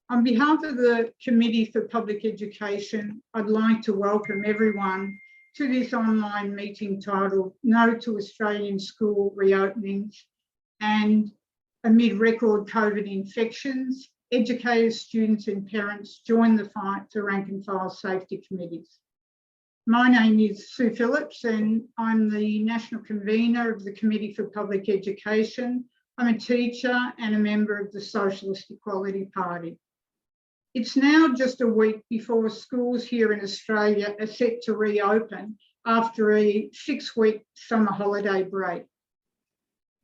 On behalf of the Committee for Public Education, I'd like to welcome everyone to this online meeting titled No to Australian School Reopenings, and amid record COVID infections, educators, students and parents join the fight to rank and file safety committees. My name is Sue Phillips and I'm the National Convener of the Committee for Public Education. I'm a teacher and a member of the Socialist Equality Party. It's now just a week before schools here in Australia are set to reopen after a 6-week summer holiday break.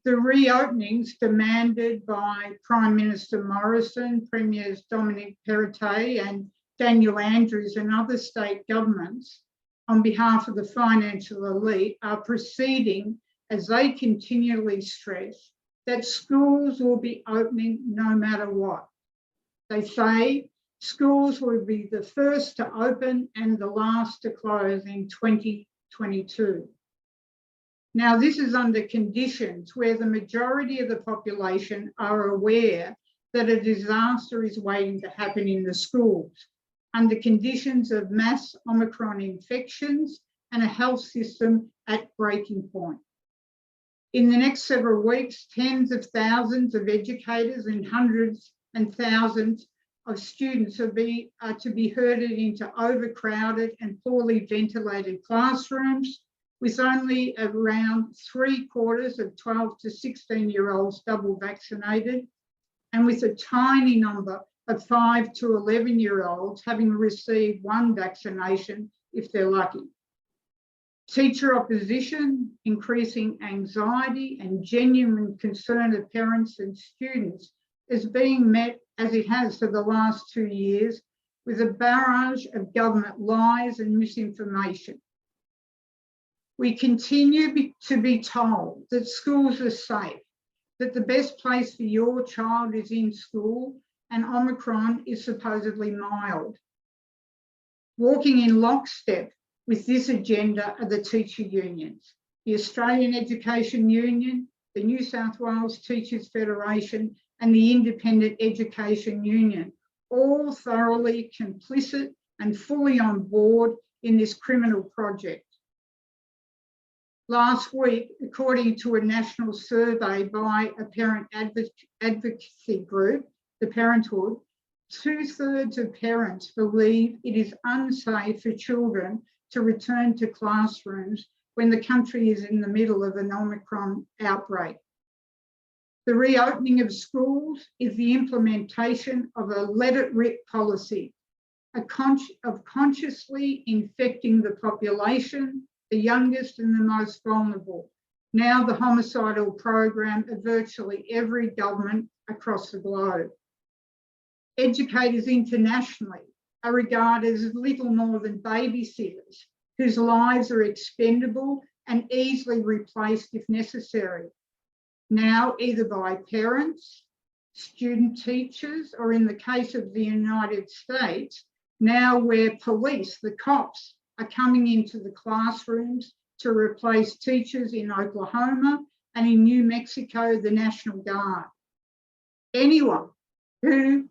The reopenings demanded by Prime Minister Morrison, Premiers Dominic Perrottet and Daniel Andrews and other state governments on behalf of the financial elite are proceeding as they continually stress that schools will be opening no matter what. They say schools will be the first to open and the last to close in 2022. Now, this is under conditions where the majority of the population are aware that a disaster is waiting to happen in the schools, under conditions of mass Omicron infections and a health system at breaking point. In the next several weeks, tens of thousands of educators and hundreds and thousands of students are to be herded into overcrowded and poorly ventilated classrooms with only around 3/4 of 12 to 16-year-olds double vaccinated, and with a tiny number of 5 to 11-year-olds having received one vaccination if they're lucky. Teacher opposition, increasing anxiety and genuine concern of parents and students is being met, as it has for the last 2 years, with a barrage of government lies and misinformation. We continue to be told that schools are safe, that the best place for your child is in school, and Omicron is supposedly mild. Walking in lockstep with this agenda are the teacher unions, the Australian Education Union, the New South Wales Teachers Federation, and the Independent Education Union, all thoroughly complicit and fully on board in this criminal project. Last week, according to a national survey by a parent advocacy group, The Parenthood, 2/3 of parents believe it is unsafe for children to return to classrooms when the country is in the middle of an Omicron outbreak. The reopening of schools is the implementation of a let-it-rip policy, of consciously infecting the population, the youngest and the most vulnerable, now the homicidal program of virtually every government across the globe. Educators internationally are regarded as little more than babysitters whose lives are expendable and easily replaced if necessary. Now, either by parents, student teachers, or in the case of the United States, now where police, the cops, are coming into the classrooms to replace teachers in Oklahoma and in New Mexico, the National Guard. Anyone who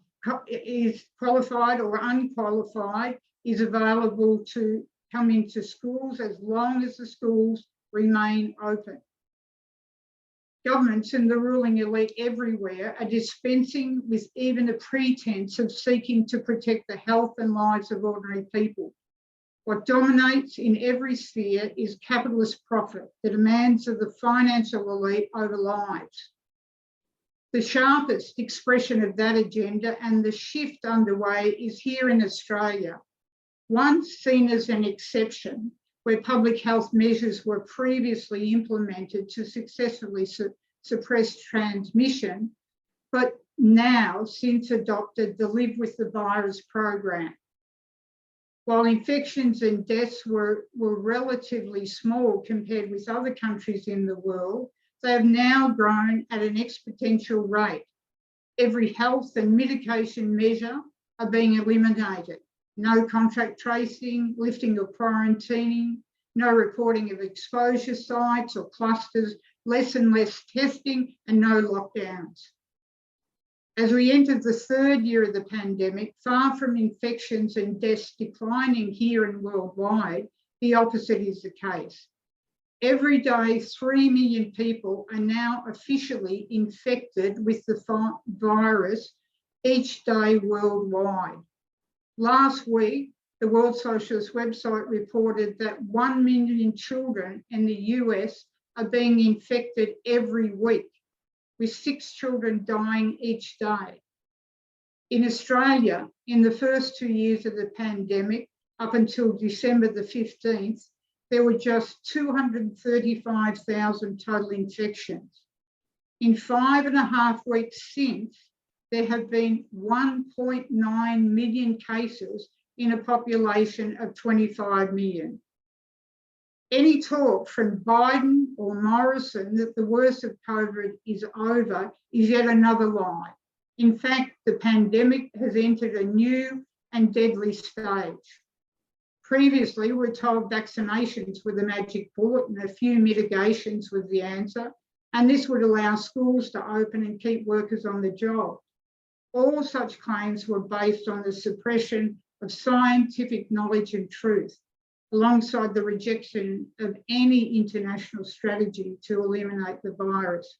is qualified or unqualified is available to come into schools as long as the schools remain open. Governments and the ruling elite everywhere are dispensing with even a pretense of seeking to protect the health and lives of ordinary people. What dominates in every sphere is capitalist profit, the demands of the financial elite over lives. The sharpest expression of that agenda and the shift underway is here in Australia. Once seen as an exception, where public health measures were previously implemented to successfully suppress transmission, but now since adopted the Live with the Virus program. While infections and deaths were relatively small compared with other countries in the world, they have now grown at an exponential rate. Every health and mitigation measure are being eliminated. No contact tracing, lifting of quarantining, no reporting of exposure sites or clusters, less and less testing, and no lockdowns. As we entered the third year of the pandemic, far from infections and deaths declining here and worldwide, the opposite is the case. Every day, 3 million people are now officially infected with the virus each day worldwide. Last week, the World Socialist website reported that 1 million children in the US are being infected every week, with 6 children dying each day. In Australia, in the first 2 years of the pandemic, up until December the 15th, there were just 235,000 total infections. In 5.5 weeks since, there have been 1.9 million cases in a population of 25 million. Any talk from Biden or Morrison that the worst of COVID is over is yet another lie. In fact, the pandemic has entered a new and deadly stage. Previously, we were told vaccinations were the magic bullet and a few mitigations was the answer, and this would allow schools to open and keep workers on the job. All such claims were based on the suppression of scientific knowledge and truth, alongside the rejection of any international strategy to eliminate the virus.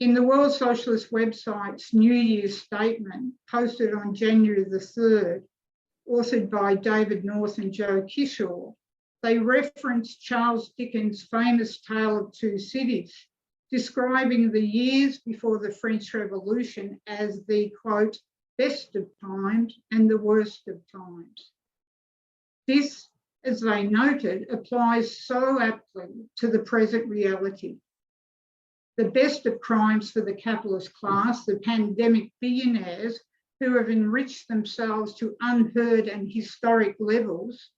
In the World Socialist website's New Year's statement, posted on January the 3rd, authored by David North and Joe Kishore, they reference Charles Dickens' famous Tale of Two Cities, describing the years before the French Revolution as the, quote, best of times and the worst of times. This, as they noted, applies so aptly to the present reality. The best of crimes for the capitalist class, the pandemic billionaires who have enriched themselves to unheard and historic levels,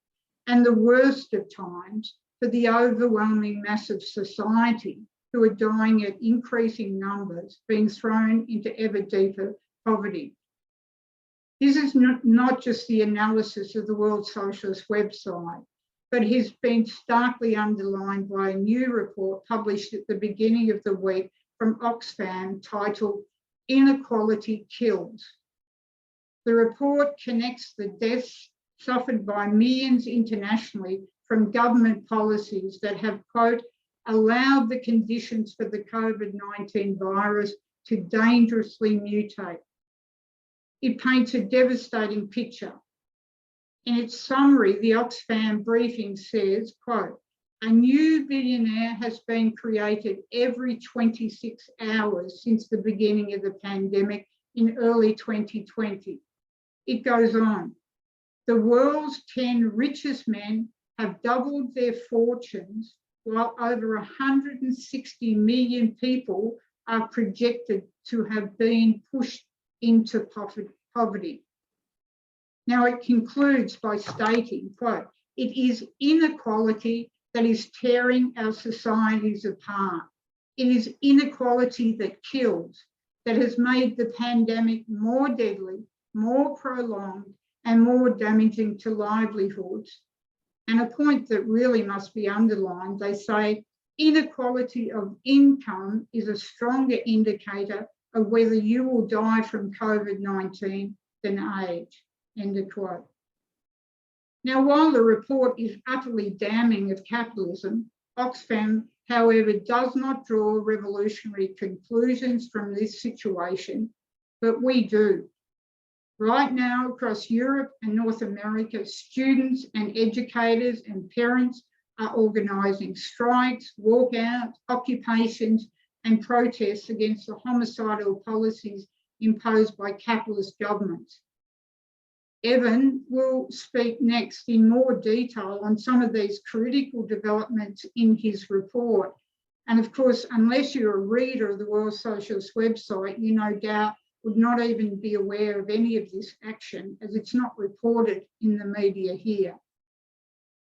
and the worst of times for the overwhelming mass of society who are dying at increasing numbers, being thrown into ever deeper poverty. This is not just the analysis of the World Socialist website, but has been starkly underlined by a new report published at the beginning of the week from Oxfam titled Inequality Kills. The report connects the deaths suffered by millions internationally from government policies that have, quote, allowed the conditions for the COVID-19 virus to dangerously mutate. It paints a devastating picture. In its summary, the Oxfam briefing says, quote, a new billionaire has been created every 26 hours since the beginning of the pandemic in early 2020. It goes on. The world's 10 richest men have doubled their fortunes, while over 160 million people are projected to have been pushed into poverty. Now it concludes by stating, quote, it is inequality that is tearing our societies apart. It is inequality that kills, that has made the pandemic more deadly, more prolonged, and more damaging to livelihoods. And a point that really must be underlined, they say inequality of income is a stronger indicator of whether you will die from COVID-19 than age, end of quote. Now, while the report is utterly damning of capitalism, Oxfam, however, does not draw revolutionary conclusions from this situation, but we do. Right now, across Europe and North America, students and educators and parents are organising strikes, walkouts, occupations, and protests against the homicidal policies imposed by capitalist governments. Evan will speak next in more detail on some of these critical developments in his report. And of course, unless you're a reader of the World Socialist website, you no doubt would not even be aware of any of this action, as it's not reported in the media here.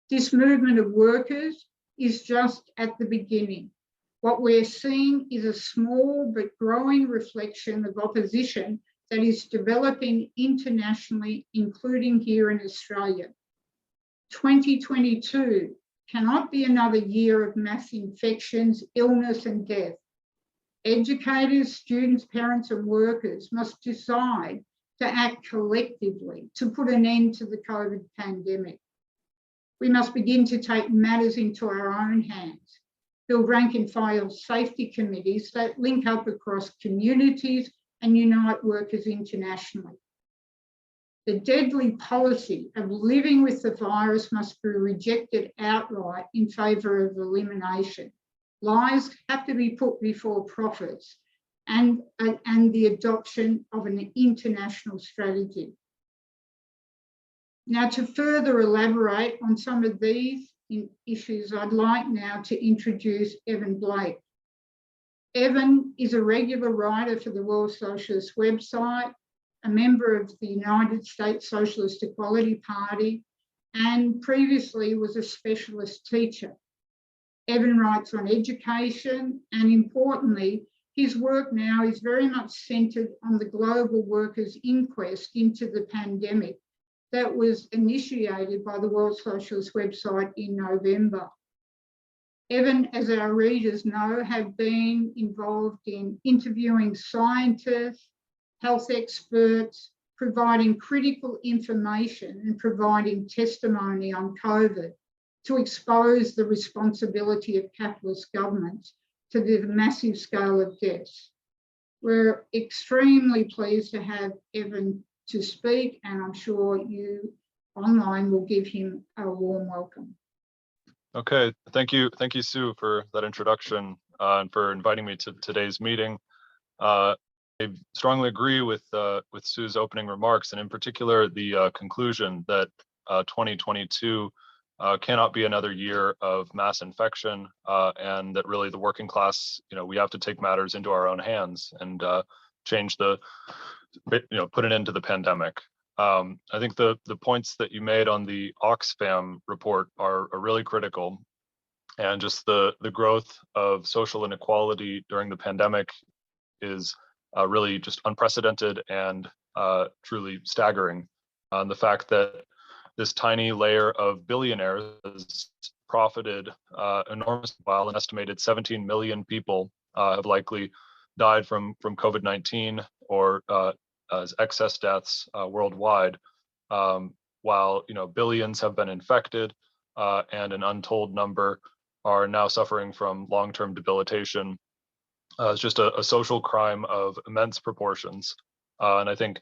This movement of workers is just at the beginning. What we're seeing is a small but growing reflection of opposition that is developing internationally, including here in Australia. 2022 cannot be another year of mass infections, illness, and death. Educators, students, parents and workers must decide to act collectively to put an end to the COVID pandemic. We must begin to take matters into our own hands, build rank and file safety committees that link up across communities and unite workers internationally. The deadly policy of living with the virus must be rejected outright in favour of elimination. Lives have to be put before profits and the adoption of an international strategy. Now, to further elaborate on some of these issues, I'd like now to introduce Evan Blake. Evan is a regular writer for the World Socialist website, a member of the United States Socialist Equality Party, and previously was a specialist teacher. Evan writes on education, and importantly, his work now is very much centred on the global workers' inquest into the pandemic that was initiated by the World Socialist website in November. Evan, as our readers know, have been involved in interviewing scientists, health experts, providing critical information and providing testimony on COVID to expose the responsibility of capitalist governments to the massive scale of deaths. We're extremely pleased to have Evan to speak, and I'm sure you online will give him a warm welcome. Okay, thank you, Sue, for that introduction and for inviting me to today's meeting. I strongly agree with Sue's opening remarks, and in particular the conclusion that 2022 cannot be another year of mass infection, and that really the working class, we have to take matters into our own hands and change put an end to the pandemic. I think the points that you made on the Oxfam report are really critical, and just the growth of social inequality during the pandemic is really just unprecedented and truly staggering. The fact that this tiny layer of billionaires has profited enormously, while an estimated 17 million people have likely died from COVID-19 or as excess deaths worldwide, while billions have been infected and an untold number are now suffering from long-term debilitation. It's just a social crime of immense proportions, and I think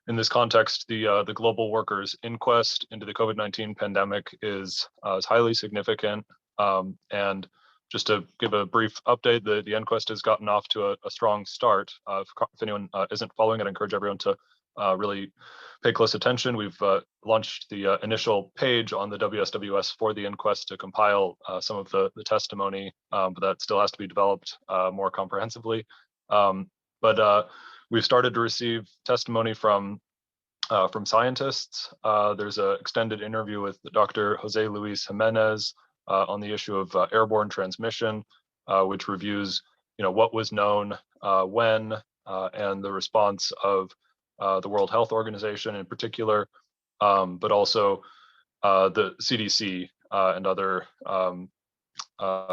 in this context, the global workers' inquest into the COVID-19 pandemic is highly significant. And just to give a brief update, the inquest has gotten off to a strong start. If anyone isn't following it, I encourage everyone to really pay close attention. We've launched the initial page on the WSWS for the inquest to compile some of the testimony, but that still has to be developed more comprehensively. But we've started to receive testimony from scientists. There's an extended interview with Dr. Jose Luis Jimenez on the issue of airborne transmission, which reviews, what was known when, and the response of the World Health Organization in particular, but also the CDC and other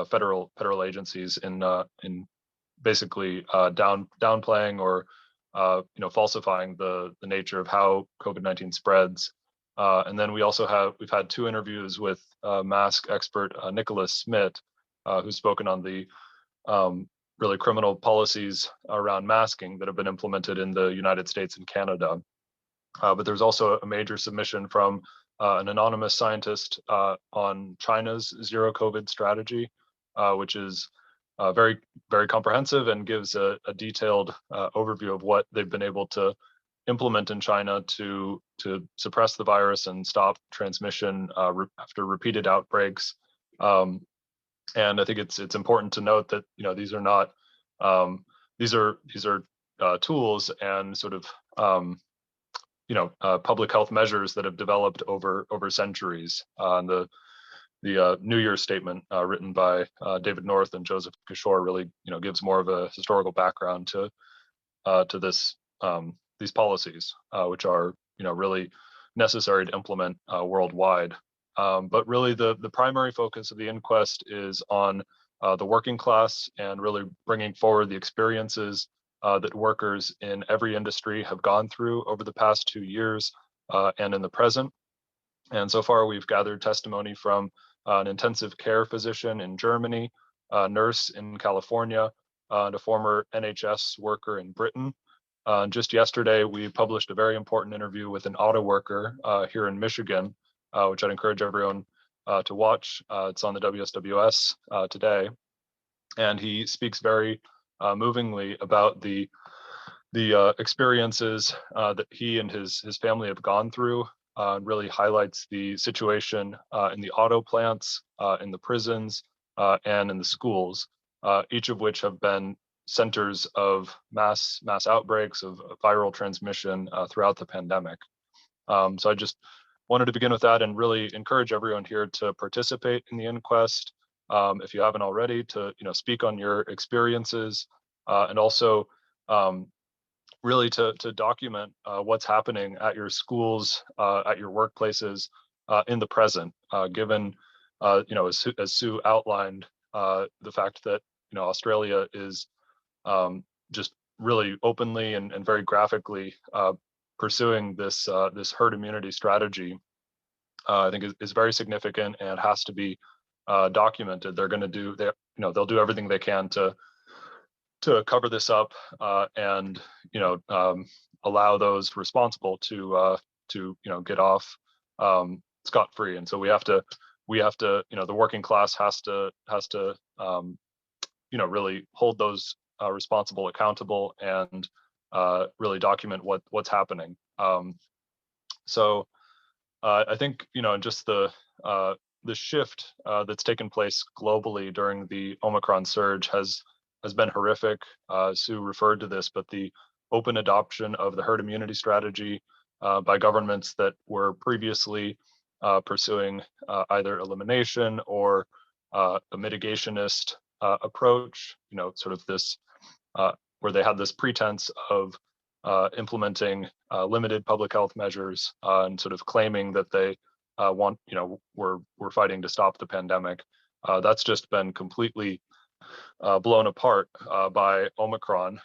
federal agencies in basically downplaying or falsifying the nature of how COVID-19 spreads. And then we've had two interviews with mask expert Nicholas Smith, who's spoken on the really criminal policies around masking that have been implemented in the United States and Canada. But there's also a major submission from an anonymous scientist on China's zero COVID strategy, which is very, very comprehensive and gives a detailed overview of what they've been able to implement in China to suppress the virus and stop transmission after repeated outbreaks. And I think it's important to note that these are not these are tools and sort of public health measures that have developed over centuries. The New Year's statement written by David North and Joseph Kishore really gives more of a historical background to this these policies, which are really necessary to implement worldwide. But really the primary focus of the inquest is on the working class and really bringing forward the experiences that workers in every industry have gone through over the past 2 years and in the present. And so far, we've gathered testimony from an intensive care physician in Germany, a nurse in California, and a former NHS worker in Britain. Just yesterday, we published a very important interview with an auto worker here in Michigan, which I'd encourage everyone to watch. It's on the WSWS today. And he speaks very movingly about the experiences that he and his family have gone through. Really highlights the situation in the auto plants, in the prisons, and in the schools, each of which have been centers of mass outbreaks of viral transmission throughout the pandemic. So I just wanted to begin with that and really encourage everyone here to participate in the inquest. If you haven't already, to speak on your experiences, and also really to document what's happening at your schools, at your workplaces in the present, given as Sue outlined, the fact that Australia is just really openly and very graphically pursuing this herd immunity strategy. I think is very significant and has to be documented. They're going to do they'll do everything they can to cover this up and allow those responsible to get off scot-free. And so we have to the working class has to really hold those responsible accountable and really document what's happening. So I think just the shift that's taken place globally during the Omicron surge has been horrific. Sue referred to this, but the open adoption of the herd immunity strategy by governments that were previously pursuing either elimination or a mitigationist approach, sort of this where they had this pretense of implementing limited public health measures and sort of claiming that they were fighting to stop the pandemic. That's just been completely blown apart by Omicron.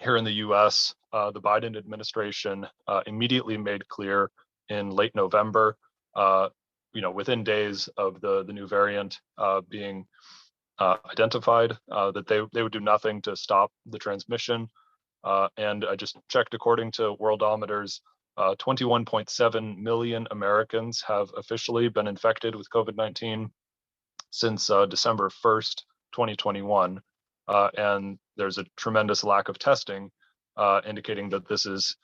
Here in the US, the Biden administration immediately made clear in late November, within days of the new variant being identified, that they would do nothing to stop the transmission. And I just checked, according to Worldometers, 21.7 million Americans have officially been infected with COVID-19 since December 1st, 2021. And there's a tremendous lack of testing, indicating that this is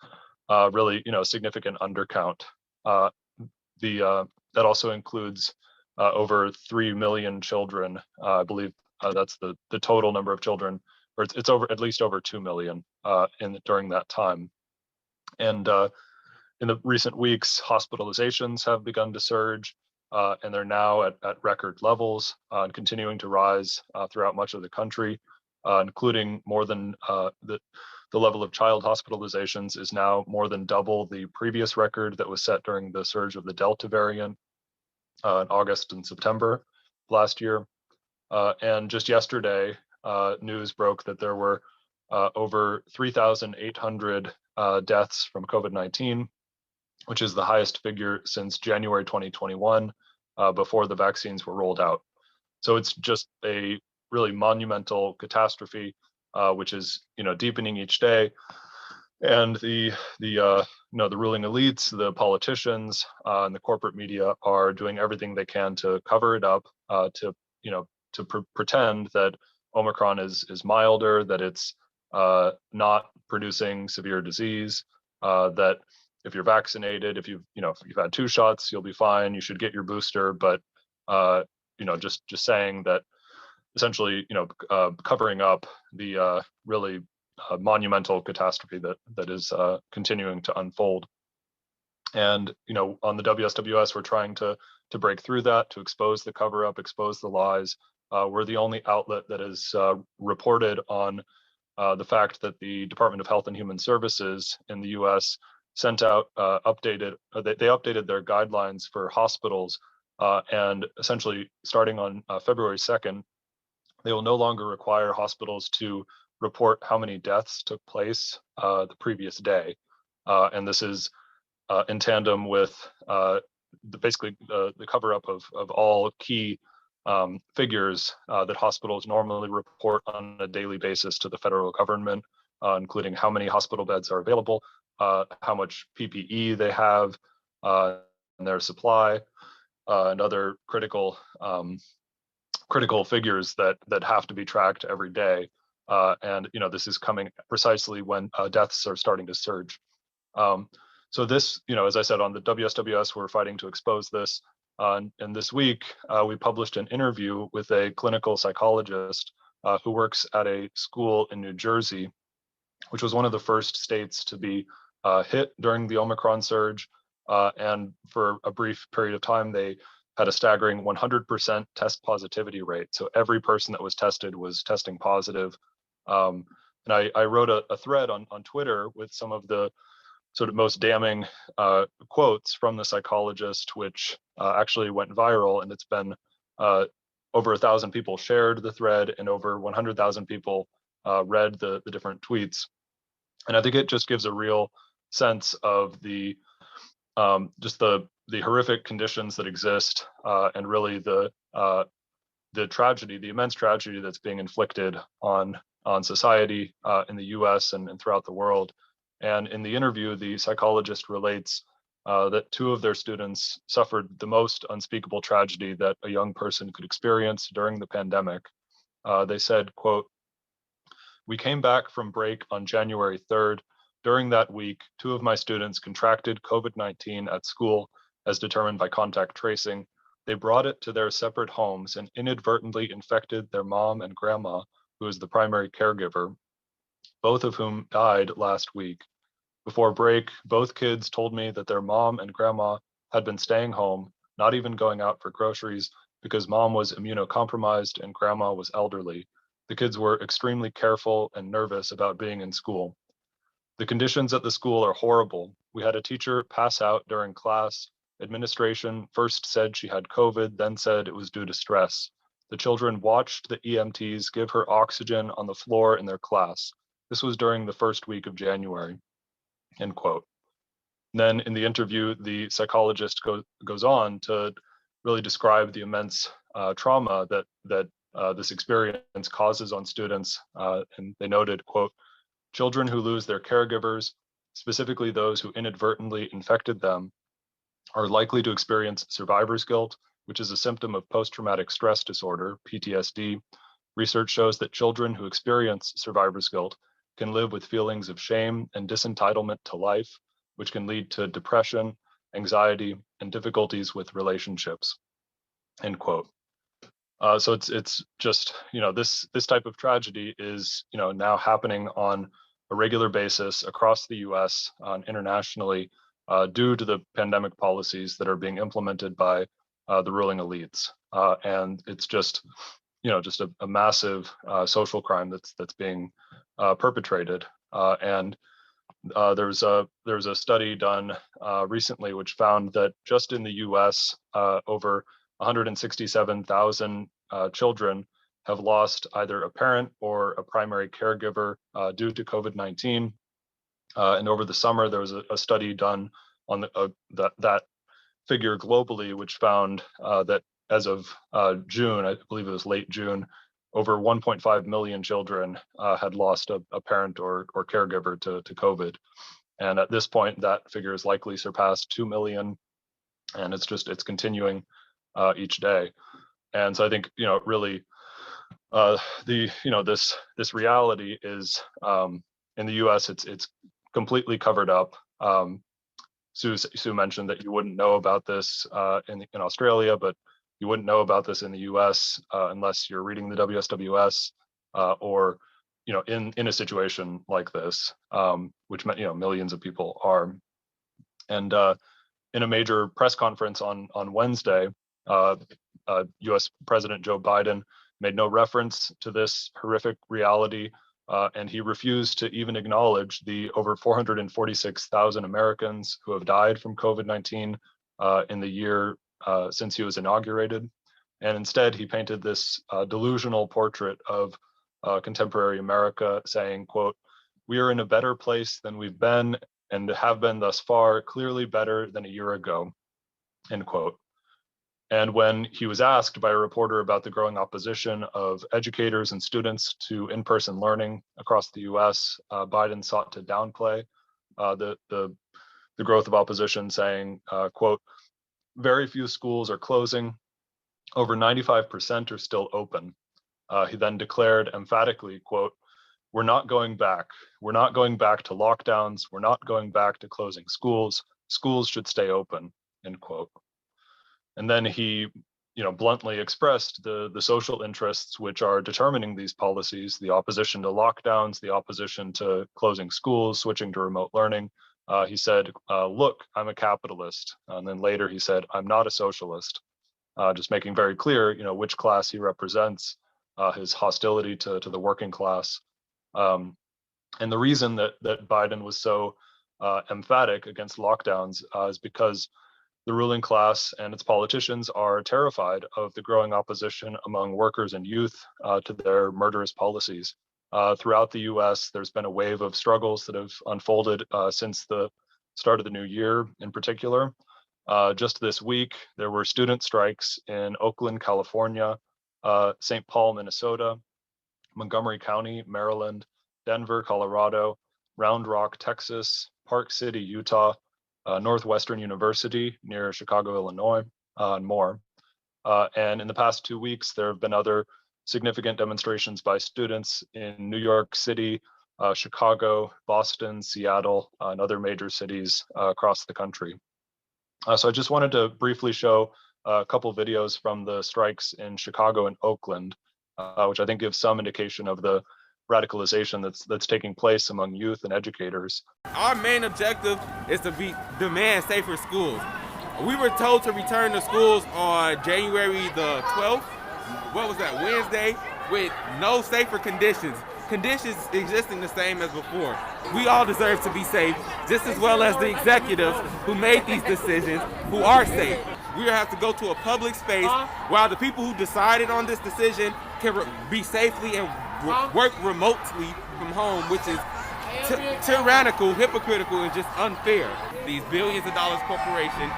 really, a significant undercount. That also includes over 3 million children. I believe that's the total number of children, or it's over at least over 2 million during that time. And in the recent weeks, hospitalizations have begun to surge, and they're now at record levels and continuing to rise throughout much of the country, including more than the level of child hospitalizations is now more than double the previous record that was set during the surge of the Delta variant in August and September last year. And just yesterday, news broke that there were over 3,800 deaths from COVID-19, which is the highest figure since January 2021, before the vaccines were rolled out. So it's just a really monumental catastrophe, which is deepening each day. And the ruling elites, the politicians, and the corporate media are doing everything they can to cover it up, to pretend that Omicron is milder, that it's not producing severe disease, that if you're vaccinated, if you've had 2 shots, you'll be fine. You should get your booster. But just saying that, essentially, covering up the really monumental catastrophe that is continuing to unfold. And on the WSWS, we're trying to break through that, to expose the cover up, expose the lies. We're the only outlet that has reported on the fact that the Department of Health and Human Services in the U.S. sent out they updated their guidelines for hospitals And essentially, starting on February 2nd, they will no longer require hospitals to report how many deaths took place the previous day. And this is in tandem with basically the cover-up of all key figures that hospitals normally report on a daily basis to the federal government, including how many hospital beds are available, how much PPE they have in their supply, and other critical figures that have to be tracked every day. And this is coming precisely when deaths are starting to surge. So this, as I said, on the WSWS, we're fighting to expose this. And this week, we published an interview with a clinical psychologist who works at a school in New Jersey, which was one of the first states to be hit during the Omicron surge. And for a brief period of time, they had a staggering 100% test positivity rate. So every person that was tested was testing positive. And I wrote a thread on Twitter with some of the sort of most damning quotes from the psychologist, which actually went viral, and it's been over 1,000 people shared the thread, and over 100,000 people read the different tweets. And I think it just gives a real sense of the just the horrific conditions that exist, and really the tragedy, the immense tragedy that's being inflicted on society in the U.S. and throughout the world. And in the interview, the psychologist relates that 2 of their students suffered the most unspeakable tragedy that a young person could experience during the pandemic. They said, quote, "We came back from break on January 3rd. During that week, 2 of my students contracted COVID-19 at school as determined by contact tracing. They brought it to their separate homes and inadvertently infected their mom and grandma, who is the primary caregiver, both of whom died last week. Before break, both kids told me that their mom and grandma had been staying home, not even going out for groceries, because mom was immunocompromised and grandma was elderly. The kids were extremely careful and nervous about being in school. The conditions at the school are horrible. We had a teacher pass out during class. Administration first said she had COVID, then said it was due to stress. The children watched the EMTs give her oxygen on the floor in their class. This was during the first week of January." End quote. Then in the interview, the psychologist goes on to really describe the immense trauma that this experience causes on students. And they noted, quote, "Children who lose their caregivers, specifically those who inadvertently infected them, are likely to experience survivor's guilt, which is a symptom of post-traumatic stress disorder, PTSD. Research shows that children who experience survivor's guilt can live with feelings of shame and disentitlement to life, which can lead to depression, anxiety, and difficulties with relationships." End quote. So it's just, this type of tragedy is, now happening on a regular basis across the U.S. Internationally, due to the pandemic policies that are being implemented by the ruling elites. And it's just, just a massive social crime that's being perpetrated. And there's a study done recently which found that just in the U.S., over 167,000 children have lost either a parent or a primary caregiver due to COVID-19. And over the summer, there was a study done on that figure globally, which found that as of June, I believe it was late June, over 1.5 million children had lost a parent or caregiver to COVID. And at this point, that figure has likely surpassed 2 million. And it's continuing each day. And so I think, really this reality is in the US, it's completely covered up. Sue mentioned that you wouldn't know about this in Australia, but you wouldn't know about this in the US unless you're reading the WSWS or in a situation like this, which millions of people are. And in a major press conference on Wednesday, US President Joe Biden made no reference to this horrific reality, and he refused to even acknowledge the over 446,000 Americans who have died from COVID-19 in the year since he was inaugurated. And instead, he painted this delusional portrait of contemporary America, saying, quote, "We are in a better place than we've been and have been thus far, clearly better than a year ago," end quote. And when he was asked by a reporter about the growing opposition of educators and students to in-person learning across the US, Biden sought to downplay the growth of opposition, saying, quote, "Very few schools are closing. Over 95% are still open." He then declared emphatically, quote, "We're not going back. We're not going back to lockdowns. We're not going back to closing schools. Schools should stay open," end quote. And then he, bluntly expressed the social interests which are determining these policies: the opposition to lockdowns, the opposition to closing schools, switching to remote learning. He said, "Look, I'm a capitalist." And then later he said, "I'm not a socialist," just making very clear, which class he represents, his hostility to the working class. And the reason that Biden was so emphatic against lockdowns is because the ruling class and its politicians are terrified of the growing opposition among workers and youth to their murderous policies. Throughout the US, there's been a wave of struggles that have unfolded since the start of the new year in particular. Just this week, there were student strikes in Oakland, California, St. Paul, Minnesota, Montgomery County, Maryland, Denver, Colorado, Round Rock, Texas, Park City, Utah, Northwestern University near Chicago, Illinois, and more. And in the past 2 weeks, there have been other significant demonstrations by students in New York City, Chicago, Boston, Seattle, and other major cities across the country. So I just wanted to briefly show a couple videos from the strikes in Chicago and Oakland, which I think gives some indication of the radicalization that's taking place among youth and educators. Our main objective is to demand safer schools. We were told to return to schools on January the 12th. What was that, Wednesday? With no safer conditions. Conditions existing the same as before. We all deserve to be safe, just as well as the executives who made these decisions, who are safe. We have to go to a public space while the people who decided on this decision can be safely and work remotely from home, which is tyrannical, hypocritical, and just unfair. These billions of dollars corporation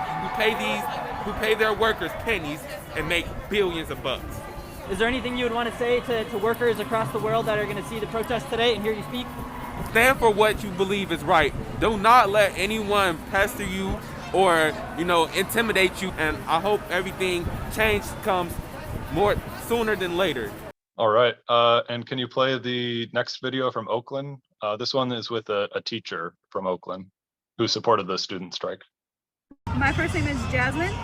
who pay their workers pennies and make billions of bucks. Is there anything you would want to say to workers across the world that are going to see the protest today and hear you speak? Stand for what you believe is right. Do not let anyone pester you or, intimidate you. And I hope everything change comes sooner than later. All right. And can you play the next video from Oakland? This one is with a teacher from Oakland who supported the student strike. My first name is Jasmine.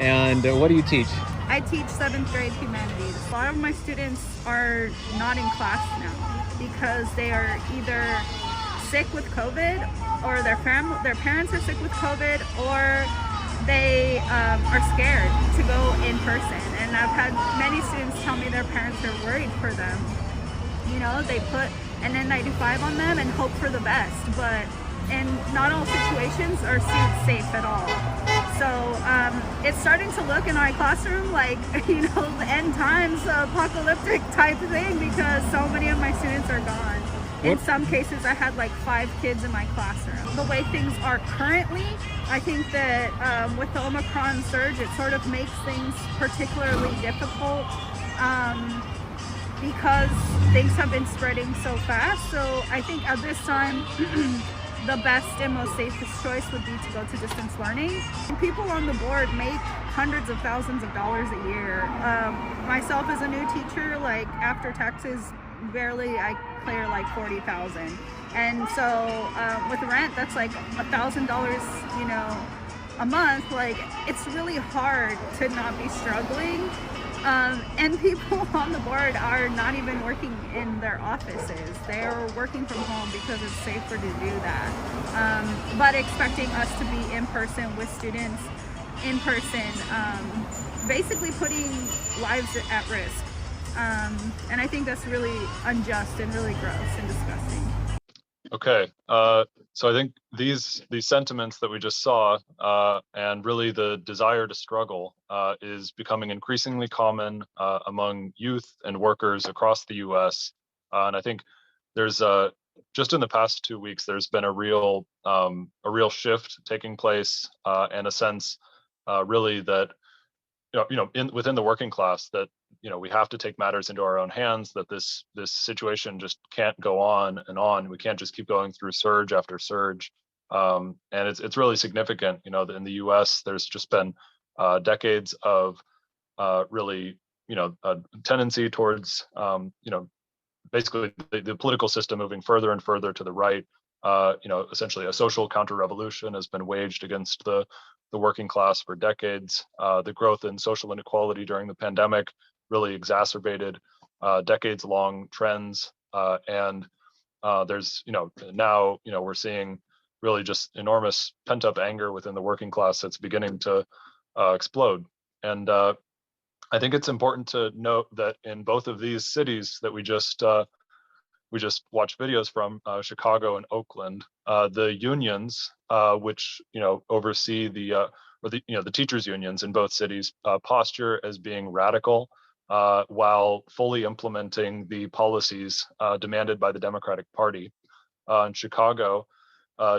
And what do you teach? I teach 7th grade humanities. A lot of my students are not in class now because they are either sick with COVID, or their parents are sick with COVID, or they are scared to go in person. And I've had many students tell me their parents are worried for them. They put an N95 on them and hope for the best, but in not all situations are students safe at all. So it's starting to look in my classroom like, the end times apocalyptic type thing, because so many of my students are gone. In some cases, I had like 5 kids in my classroom. The way things are currently, I think that with the Omicron surge, it sort of makes things particularly difficult because things have been spreading so fast. So I think at this time, the best and most safest choice would be to go to distance learning. People on the board make hundreds of thousands of dollars a year. Myself as a new teacher, like after taxes, barely I clear like 40,000. And so with rent, that's like $1,000, a month. Like, it's really hard to not be struggling. And people on the board are not even working in their offices. They're working from home because it's safer to do that. But expecting us to be in person with students, in person, basically putting lives at risk. And I think that's really unjust and really gross and disgusting. Okay, so I think these sentiments that we just saw, and really the desire to struggle, is becoming increasingly common among youth and workers across the U.S. And I think there's just in the past 2 weeks, there's been a real shift taking place, and a sense, really that within the working class, that we have to take matters into our own hands, that this situation just can't go on and on. We can't just keep going through surge after surge. And it's really significant. In the US, there's just been decades of really a tendency towards basically the political system moving further and further to the right. Essentially a social counter-revolution has been waged against the working class for decades. The growth in social inequality during the pandemic really exacerbated decades-long trends. And there's, now, we're seeing really just enormous pent-up anger within the working class that's beginning to explode. And I think it's important to note that in both of these cities that we just watched videos from, Chicago and Oakland, the unions, which oversee the teachers unions in both cities, posture as being radical, while fully implementing the policies demanded by the Democratic Party. In Chicago,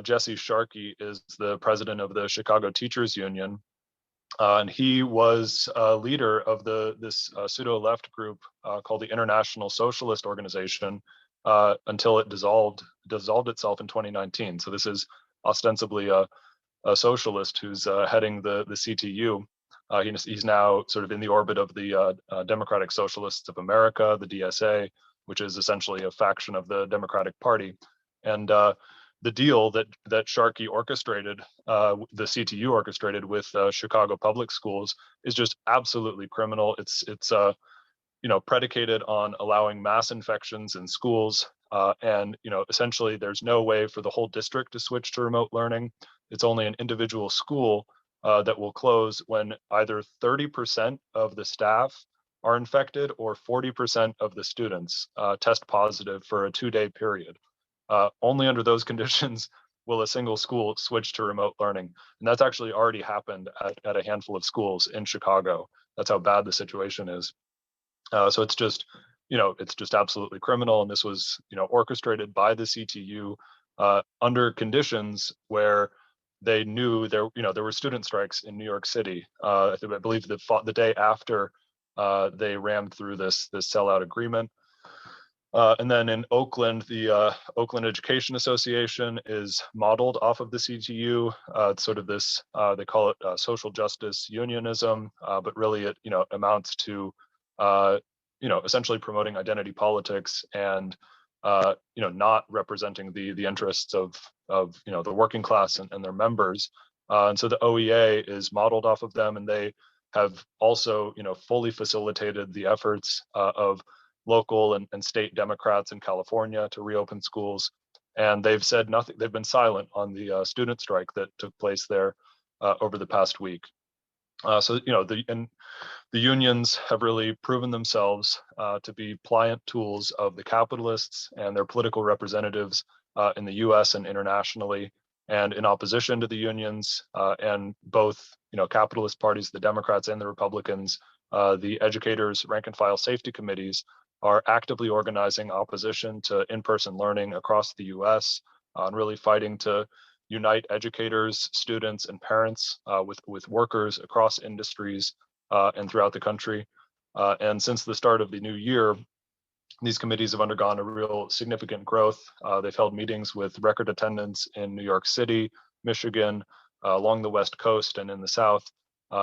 Jesse Sharkey is the president of the Chicago Teachers Union, and he was a leader of this pseudo-left group called the International Socialist Organization, until it dissolved itself in 2019. So this is ostensibly a socialist who's heading the CTU. He's now sort of in the orbit of the Democratic Socialists of America, the DSA, which is essentially a faction of the Democratic Party. And the deal that Sharkey orchestrated, the CTU orchestrated with Chicago public schools, is just absolutely criminal. It's predicated on allowing mass infections in schools, and essentially there's no way for the whole district to switch to remote learning. It's only an individual school that will close when either 30% of the staff are infected or 40% of the students test positive for a 2-day period. Only under those conditions will a single school switch to remote learning. And that's actually already happened at a handful of schools in Chicago. That's how bad the situation is. So it's just absolutely criminal. And this was, orchestrated by the CTU under conditions where they knew there were student strikes in New York City. I believe the day after they rammed through this sellout agreement. And then in Oakland, the Oakland Education Association is modeled off of the CTU. It's sort of this, they call it social justice unionism, but really it amounts to essentially promoting identity politics and not representing the interests of the working class and their members. And so the OEA is modeled off of them, and they have also fully facilitated the efforts of local and state Democrats in California to reopen schools. And they've said nothing. They've been silent on the student strike that took place there over the past week. So the unions have really proven themselves to be pliant tools of the capitalists and their political representatives in the U.S. and internationally. And in opposition to the unions and both capitalist parties, the Democrats and the Republicans, the educators' rank and file safety committees are actively organizing opposition to in-person learning across the U.S. And really fighting to unite educators, students, and parents with workers across industries and throughout the country. And since the start of the new year, these committees have undergone a real significant growth. They've held meetings with record attendance in New York City, Michigan, along the West Coast, and in the South.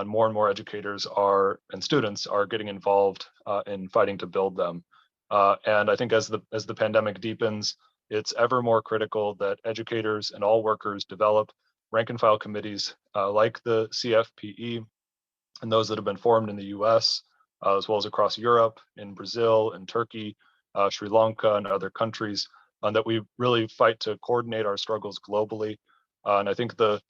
More and more educators and students are getting involved in fighting to build them. And I think as the pandemic deepens, it's ever more critical that educators and all workers develop rank and file committees like the CFPE and those that have been formed in the US, as well as across Europe, in Brazil, and Turkey, Sri Lanka, and other countries, that we really fight to coordinate our struggles globally. And I think the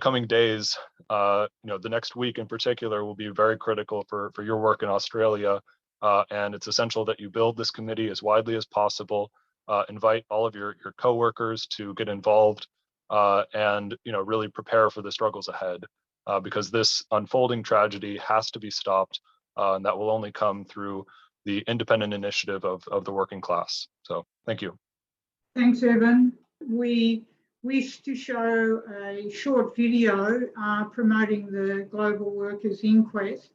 coming days, the next week in particular, will be very critical for your work in Australia. And it's essential that you build this committee as widely as possible, invite all of your coworkers to get involved and really prepare for the struggles ahead, because this unfolding tragedy has to be stopped, and that will only come through the independent initiative of the working class. So thank you. Thanks, Evan. We wish to show a short video promoting the Global Workers Inquest.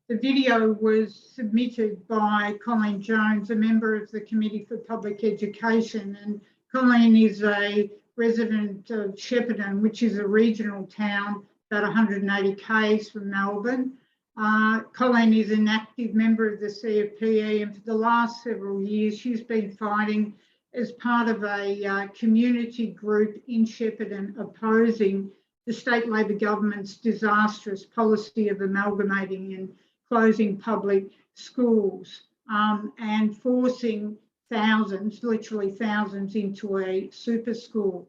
The video was submitted by Colleen Jones, a member of the Committee for Public Education, and Colleen is a resident of Shepparton, which is a regional town about 180 k's from Melbourne. Colleen is an active member of the CFPE, and for the last several years she's been fighting as part of a community group in Shepparton opposing the state Labor government's disastrous policy of amalgamating and closing public schools and forcing thousands, literally thousands, into a super school.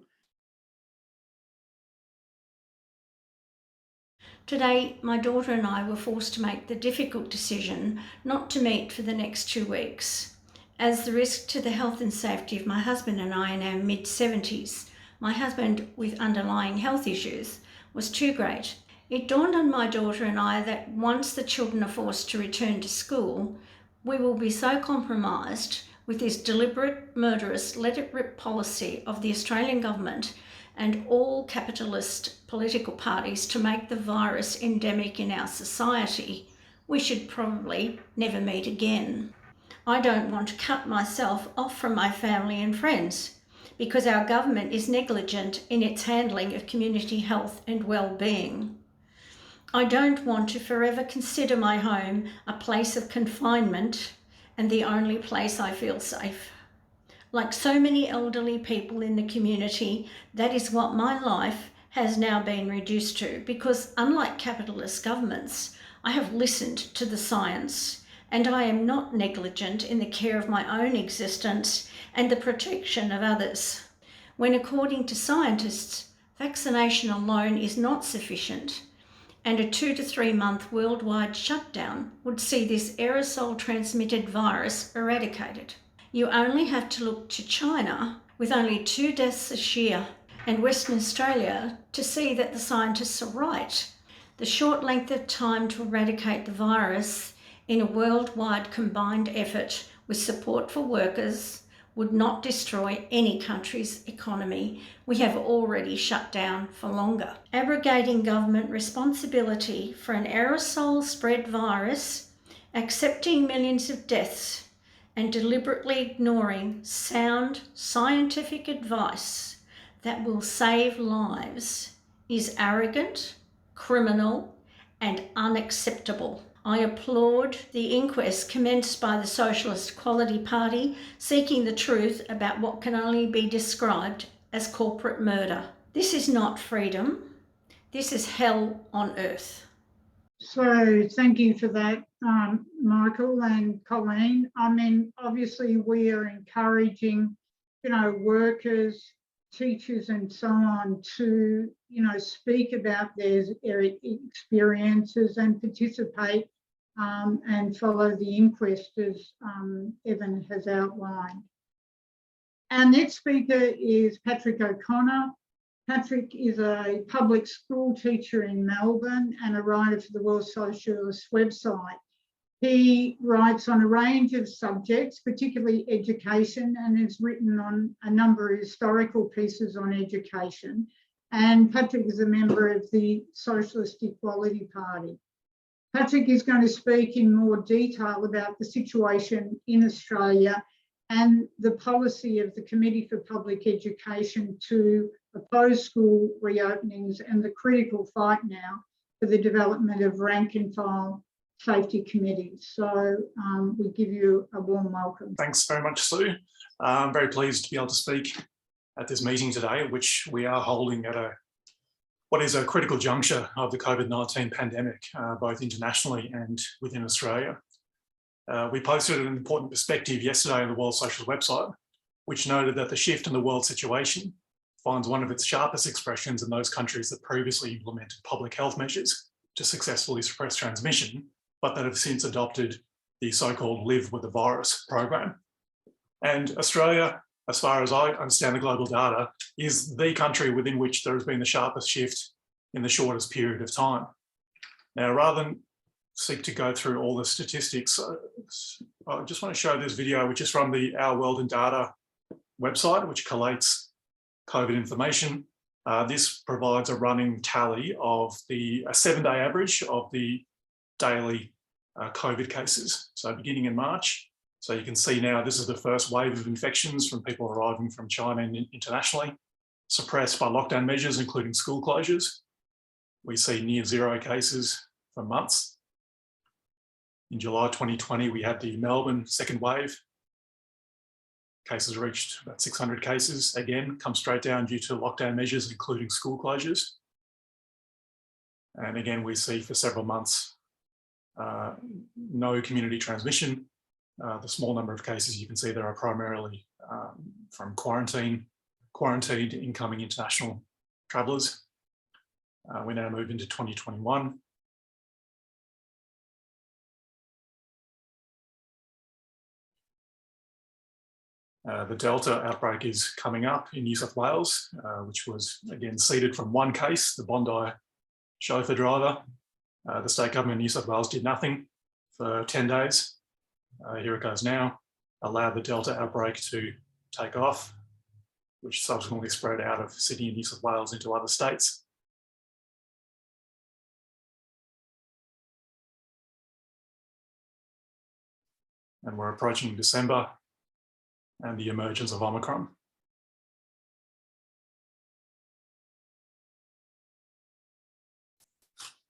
Today, my daughter and I were forced to make the difficult decision not to meet for the next 2 weeks, as the risk to the health and safety of my husband and I in our mid-70s, my husband with underlying health issues, was too great. It dawned on my daughter and I that once the children are forced to return to school, we will be so compromised with this deliberate, murderous, let-it-rip policy of the Australian government and all capitalist political parties to make the virus endemic in our society, we should probably never meet again. I don't want to cut myself off from my family and friends because our government is negligent in its handling of community health and well-being. I don't want to forever consider my home a place of confinement and the only place I feel safe. Like so many elderly people in the community, that is what my life has now been reduced to, because unlike capitalist governments, I have listened to the science and I am not negligent in the care of my own existence and the protection of others. When according to scientists, vaccination alone is not sufficient, and a 2 to 3 month worldwide shutdown would see this aerosol transmitted virus eradicated. You only have to look to China, with only 2 deaths this year, and Western Australia to see that the scientists are right. The short length of time to eradicate the virus in a worldwide combined effort with support for workers would not destroy any country's economy. We have already shut down for longer. Abrogating government responsibility for an aerosol spread virus, accepting millions of deaths, and deliberately ignoring sound scientific advice that will save lives is arrogant, criminal, and unacceptable. I applaud the inquest commenced by the Socialist Equality Party seeking the truth about what can only be described as corporate murder. This is not freedom. This is hell on earth. So thank you for that, Michael and Colleen. I mean, obviously we are encouraging, workers, teachers and so on to, speak about their experiences and participate and follow the inquest as Evan has outlined. Our next speaker is Patrick O'Connor. Patrick is a public school teacher in Melbourne and a writer for the World Socialist website. He writes on a range of subjects, particularly education, and has written on a number of historical pieces on education. And Patrick is a member of the Socialist Equality Party. Patrick is going to speak in more detail about the situation in Australia and the policy of the Committee for Public Education to oppose school reopenings and the critical fight now for the development of rank and file safety committees. So we give you a warm welcome. Thanks very much, Sue. I'm very pleased to be able to speak at this meeting today, which we are holding at what is a critical juncture of the COVID-19 pandemic, both internationally and within Australia. We posted an important perspective yesterday on the World Socialist website, which noted that the shift in the world situation finds one of its sharpest expressions in those countries that previously implemented public health measures to successfully suppress transmission, but that have since adopted the so-called Live with the Virus program. And Australia, as far as I understand the global data, is the country within which there has been the sharpest shift in the shortest period of time. Now, rather than seek to go through all the statistics, I just want to show this video, which is from the Our World in Data website, which collates COVID information. This provides a running tally of a 7-day average of the daily COVID cases. So beginning in March. So you can see now this is the first wave of infections from people arriving from China and internationally, suppressed by lockdown measures, including school closures. We see near 0 cases for months. In July 2020, we had the Melbourne second wave. Cases reached about 600 cases, again, come straight down due to lockdown measures, including school closures. And again, we see for several months, no community transmission. The small number of cases you can see there are primarily from quarantined incoming international travellers. We now move into 2021. The Delta outbreak is coming up in New South Wales, which was again seeded from one case, the Bondi chauffeur driver. The state government of New South Wales did nothing for 10 days. Here it goes now, allowed the Delta outbreak to take off, which subsequently spread out of Sydney and New South Wales into other states. And we're approaching December and the emergence of Omicron.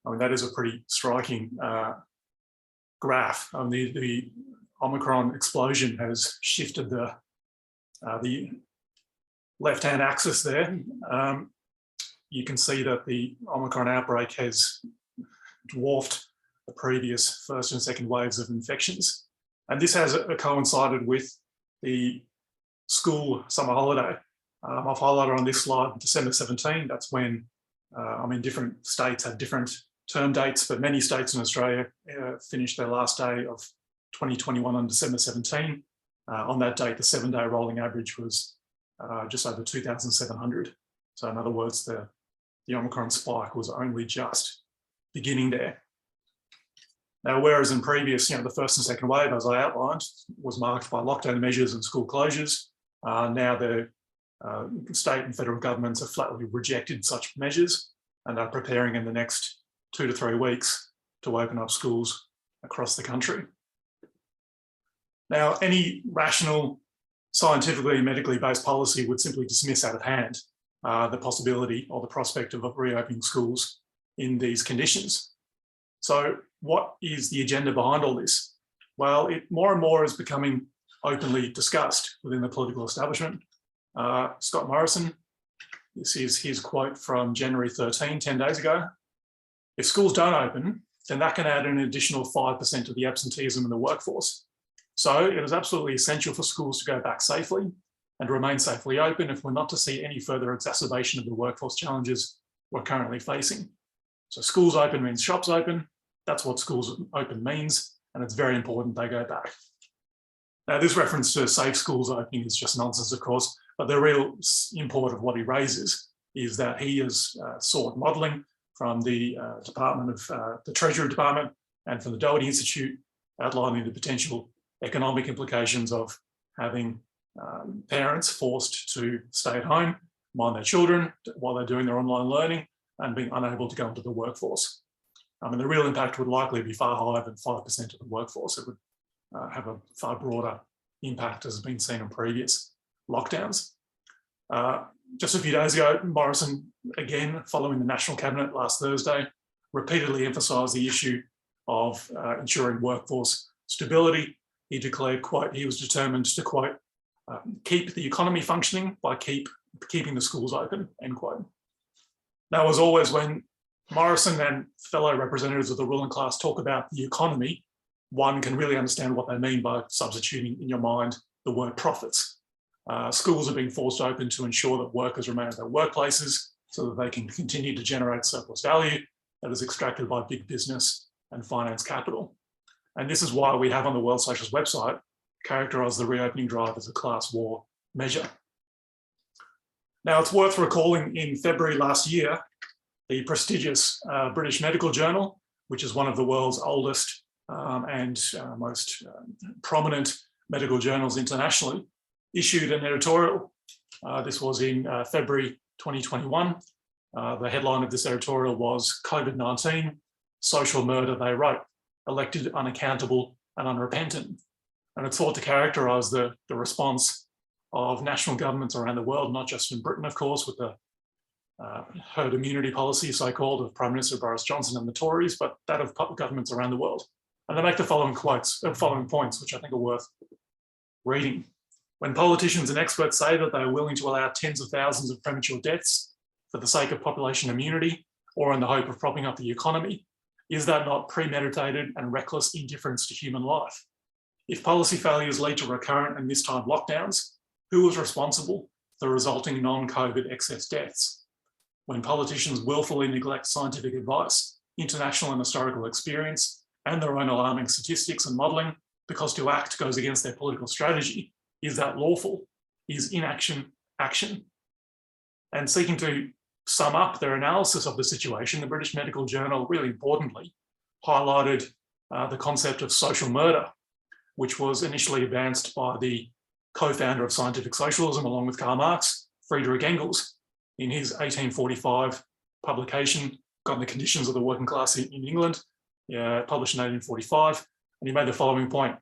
I mean, that is a pretty striking graph. I mean, the Omicron explosion has shifted the left-hand axis there. You can see that the Omicron outbreak has dwarfed the previous first and second waves of infections. And this has coincided with the school summer holiday. I've highlighted on this slide December 17. That's when, different states have different term dates, but many states in Australia finished their last day of 2021 on December 17. On that date, the 7-day rolling average was just over 2,700. So in other words, the Omicron spike was only just beginning there. Now, whereas in previous, the first and second wave, as I outlined, was marked by lockdown measures and school closures, now the state and federal governments have flatly rejected such measures and are preparing in the next 2 to 3 weeks to open up schools across the country. Now, any rational, scientifically and medically based policy would simply dismiss out of hand the possibility or the prospect of reopening schools in these conditions. So what is the agenda behind all this? Well, it more and more is becoming openly discussed within the political establishment. Scott Morrison, this is his quote from January 13, 10 days ago. If schools don't open, then that can add an additional 5% to the absenteeism in the workforce. So it is absolutely essential for schools to go back safely and remain safely open if we're not to see any further exacerbation of the workforce challenges we're currently facing. So schools open means shops open. That's what schools open means, and it's very important they go back. Now, this reference to safe schools opening is just nonsense, of course, but the real import of what he raises is that he has sought modelling from the Department of the Treasury Department and from the Doherty Institute, outlining the potential economic implications of having parents forced to stay at home, mind their children while they're doing their online learning, and being unable to go into the workforce. I mean, the real impact would likely be far higher than 5% of the workforce. It would have a far broader impact, as has been seen in previous lockdowns. Just a few days ago, Morrison, again, following the National Cabinet last Thursday, repeatedly emphasised the issue of ensuring workforce stability. He declared, quote, he was determined to, quote, keep the economy functioning by keeping the schools open, end quote. Now, as always, when Morrison and fellow representatives of the ruling class talk about the economy, one can really understand what they mean by substituting in your mind the word profits. Schools are being forced open to ensure that workers remain at their workplaces so that they can continue to generate surplus value that is extracted by big business and finance capital. And this is why we have on the World Socialist website characterised the reopening drive as a class war measure. Now, it's worth recalling in February last year, the prestigious British Medical Journal, which is one of the world's oldest and most prominent medical journals internationally, issued an editorial. This was in February 2021. The headline of this editorial was "COVID-19, Social Murder," they wrote, "elected unaccountable and unrepentant." And it's thought to characterise the response of national governments around the world, not just in Britain, of course, with the herd immunity policy, so-called, of Prime Minister Boris Johnson and the Tories, but that of public governments around the world. And they make the following points, which I think are worth reading. When politicians and experts say that they are willing to allow tens of thousands of premature deaths for the sake of population immunity or in the hope of propping up the economy, is that not premeditated and reckless indifference to human life? If policy failures lead to recurrent and mistimed lockdowns, who is responsible for the resulting non-COVID excess deaths? When politicians willfully neglect scientific advice, international and historical experience, and their own alarming statistics and modelling, because to act goes against their political strategy, is that lawful? Is inaction action? And seeking to sum up their analysis of the situation, the British Medical Journal, really importantly, highlighted the concept of social murder, which was initially advanced by the co-founder of scientific socialism, along with Karl Marx, Friedrich Engels, in his 1845 publication, On the Conditions of the Working Class in England, published in 1845. And he made the following point: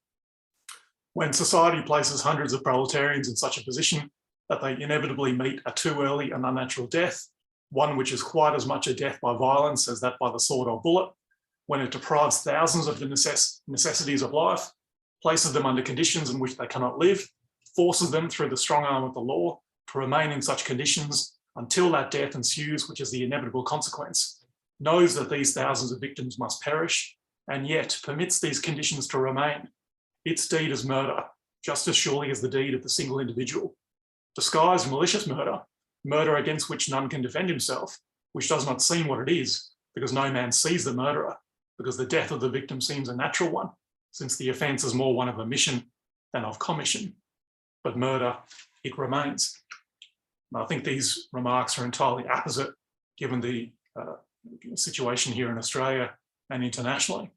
when society places hundreds of proletarians in such a position that they inevitably meet a too early and unnatural death, one which is quite as much a death by violence as that by the sword or bullet, when it deprives thousands of the necessities of life, places them under conditions in which they cannot live, forces them through the strong arm of the law to remain in such conditions until that death ensues, which is the inevitable consequence, knows that these thousands of victims must perish, and yet permits these conditions to remain, its deed is murder, just as surely as the deed of the single individual. Disguised malicious murder, murder against which none can defend himself, which does not seem what it is, because no man sees the murderer, because the death of the victim seems a natural one, since the offence is more one of omission than of commission. But murder, it remains. And I think these remarks are entirely apposite, given the situation here in Australia and internationally.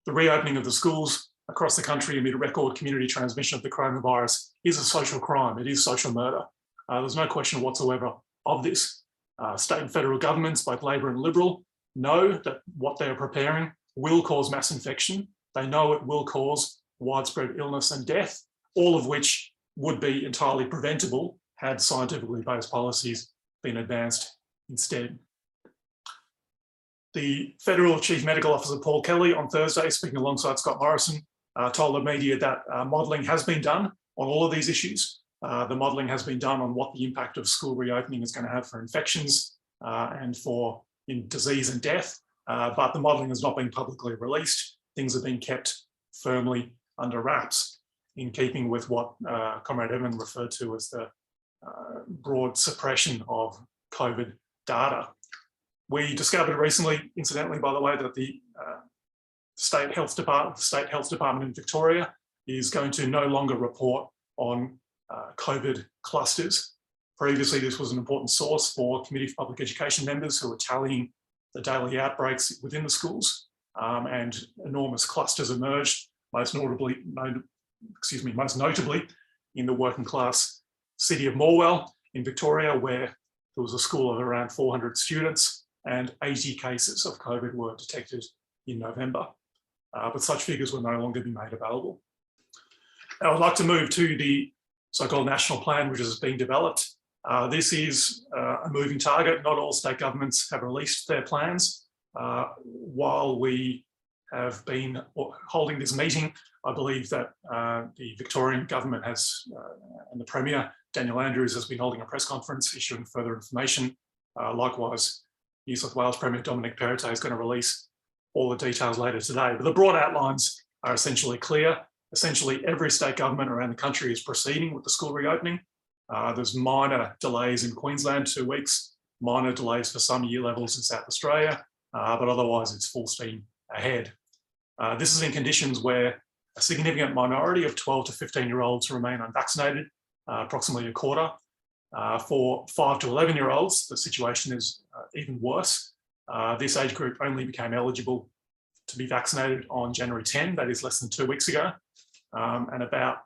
The reopening of the schools across the country amid record community transmission of the coronavirus is a social crime. It is social murder. There's no question whatsoever of this. State and federal governments, both Labor and Liberal, know that what they are preparing will cause mass infection. They know it will cause widespread illness and death, all of which would be entirely preventable had scientifically based policies been advanced instead. The Federal Chief Medical Officer, Paul Kelly, on Thursday, speaking alongside Scott Morrison, told the media that modelling has been done on all of these issues. The modelling has been done on what the impact of school reopening is going to have for infections and for disease and death, but the modelling has not been publicly released. Things have been kept firmly under wraps, in keeping with what Comrade Evan referred to as the broad suppression of COVID data. We discovered recently, incidentally, by the way, that the State Health Department in Victoria is going to no longer report on COVID clusters. Previously, this was an important source for Committee for Public Education members who were tallying the daily outbreaks within the schools, and enormous clusters emerged, most notably in the working class city of Morwell in Victoria, where there was a school of around 400 students and 80 cases of COVID were detected in November. But such figures will no longer be made available. Now, I'd like to move to the so-called national plan, which is being developed. This is a moving target. Not all state governments have released their plans. While we have been holding this meeting, I believe that the Victorian government has, and the Premier, Daniel Andrews, has been holding a press conference issuing further information. Likewise, New South Wales Premier Dominic Perrottet is going to release all the details later today. But the broad outlines are essentially clear. Essentially, every state government around the country is proceeding with the school reopening. There's minor delays in Queensland, 2 weeks, minor delays for some year levels in South Australia, but otherwise it's full steam ahead. This is in conditions where a significant minority of 12 to 15-year-olds remain unvaccinated, approximately a quarter. For 5 to 11-year-olds, the situation is even worse. This age group only became eligible to be vaccinated on January 10, that is less than 2 weeks ago. And about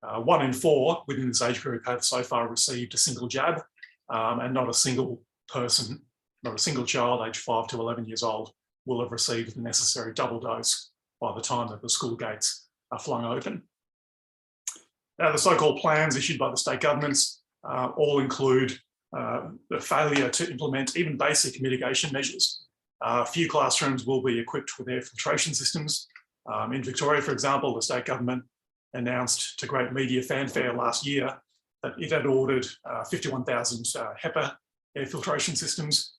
1 in 4 within this age group have so far received a single jab, and not a single person, not a single child aged 5 to 11 years old will have received the necessary double dose by the time that the school gates are flung open. Now, the so-called plans issued by the state governments all include the failure to implement even basic mitigation measures. Few classrooms will be equipped with air filtration systems. In Victoria, for example, the state government announced to great media fanfare last year that it had ordered 51,000 HEPA air filtration systems.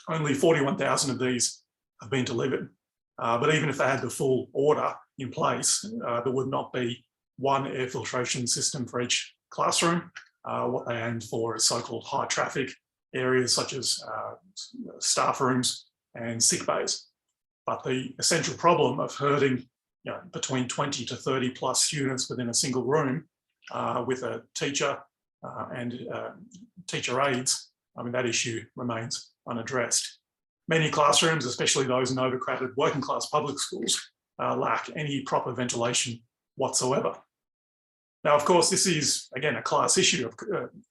Only 41,000 of these have been delivered. But even if they had the full order in place, there would not be one air filtration system for each classroom. What they aimed for is so-called high traffic areas such as staff rooms and sick bays. But the essential problem of herding between 20 to 30 plus students within a single room with a teacher and teacher aides, I mean, that issue remains unaddressed. Many classrooms, especially those in overcrowded working class public schools, lack any proper ventilation whatsoever. Now, of course, this is, again, a class issue.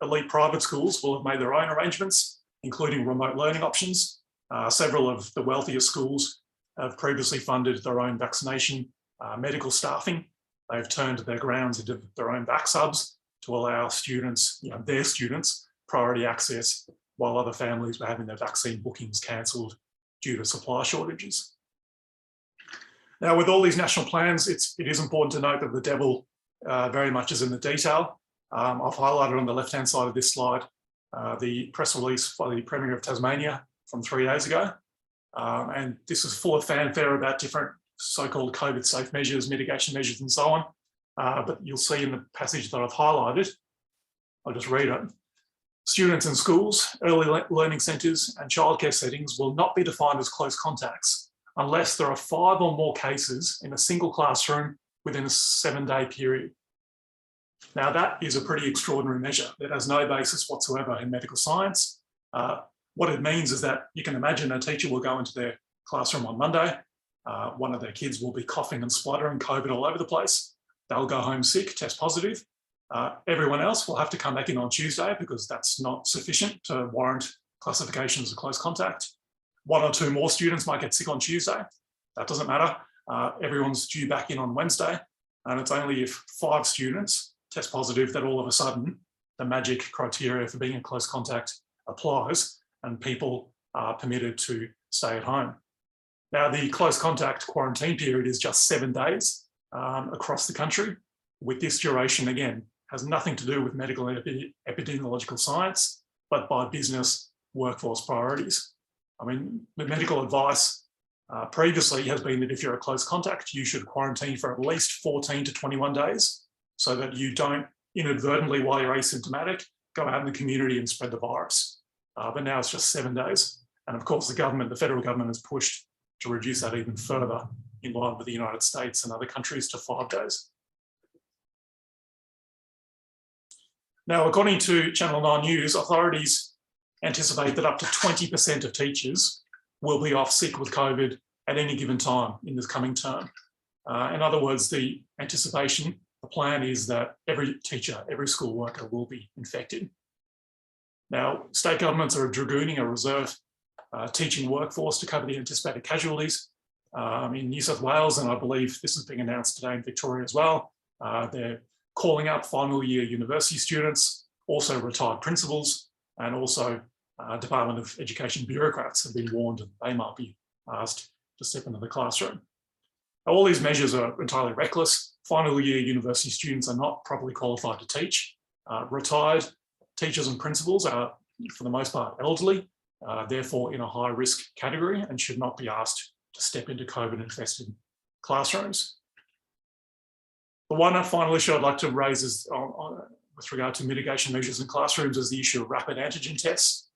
Elite private schools will have made their own arrangements, including remote learning options. Several of the wealthier schools have previously funded their own vaccination medical staffing. They've turned their grounds into their own vax hubs to allow students, their students, priority access, while other families were having their vaccine bookings cancelled due to supply shortages. Now, with all these national plans, it is important to note that the devil very much is in the detail. I've highlighted on the left-hand side of this slide the press release by the Premier of Tasmania from 3 days ago. And this is full of fanfare about different so-called COVID safe measures, mitigation measures, and so on. But you'll see in the passage that I've highlighted, I'll just read it. Students in schools, early learning centres and childcare settings will not be defined as close contacts unless there are 5 or more cases in a single classroom within a 7-day period. Now, that is a pretty extraordinary measure that has no basis whatsoever in medical science. What it means is that you can imagine a teacher will go into their classroom on Monday. One of their kids will be coughing and spluttering COVID all over the place. They'll go home sick, test positive. Everyone else will have to come back in on Tuesday because that's not sufficient to warrant classification as a close contact. 1 or 2 more students might get sick on Tuesday. That doesn't matter. Everyone's due back in on Wednesday. And it's only if 5 students test positive that all of a sudden the magic criteria for being a close contact applies and people are permitted to stay at home. Now, the close contact quarantine period is just 7 days across the country. With this duration, again, has nothing to do with medical and epidemiological science, but by business workforce priorities. I mean, the medical advice previously has been that if you're a close contact, you should quarantine for at least 14 to 21 days so that you don't inadvertently, while you're asymptomatic, go out in the community and spread the virus. But now it's just 7 days. And of course, the federal government has pushed to reduce that even further in line with the United States and other countries to 5 days. Now, according to Channel 9 News, authorities anticipate that up to 20% of teachers will be off sick with COVID at any given time in this coming term. In other words, the anticipation, the plan is that every teacher, every school worker will be infected. Now, state governments are dragooning a reserve teaching workforce to cover the anticipated casualties. In New South Wales, and I believe this is being announced today in Victoria as well, they're calling up final year university students, also retired principals, and also Department of Education bureaucrats have been warned that they might be asked to step into the classroom. Now, all these measures are entirely reckless. Final year university students are not properly qualified to teach. Retired teachers and principals are, for the most part, elderly, therefore in a high risk category and should not be asked to step into COVID infested classrooms. The one final issue I'd like to raise is with regard to mitigation measures in classrooms is the issue of rapid antigen tests.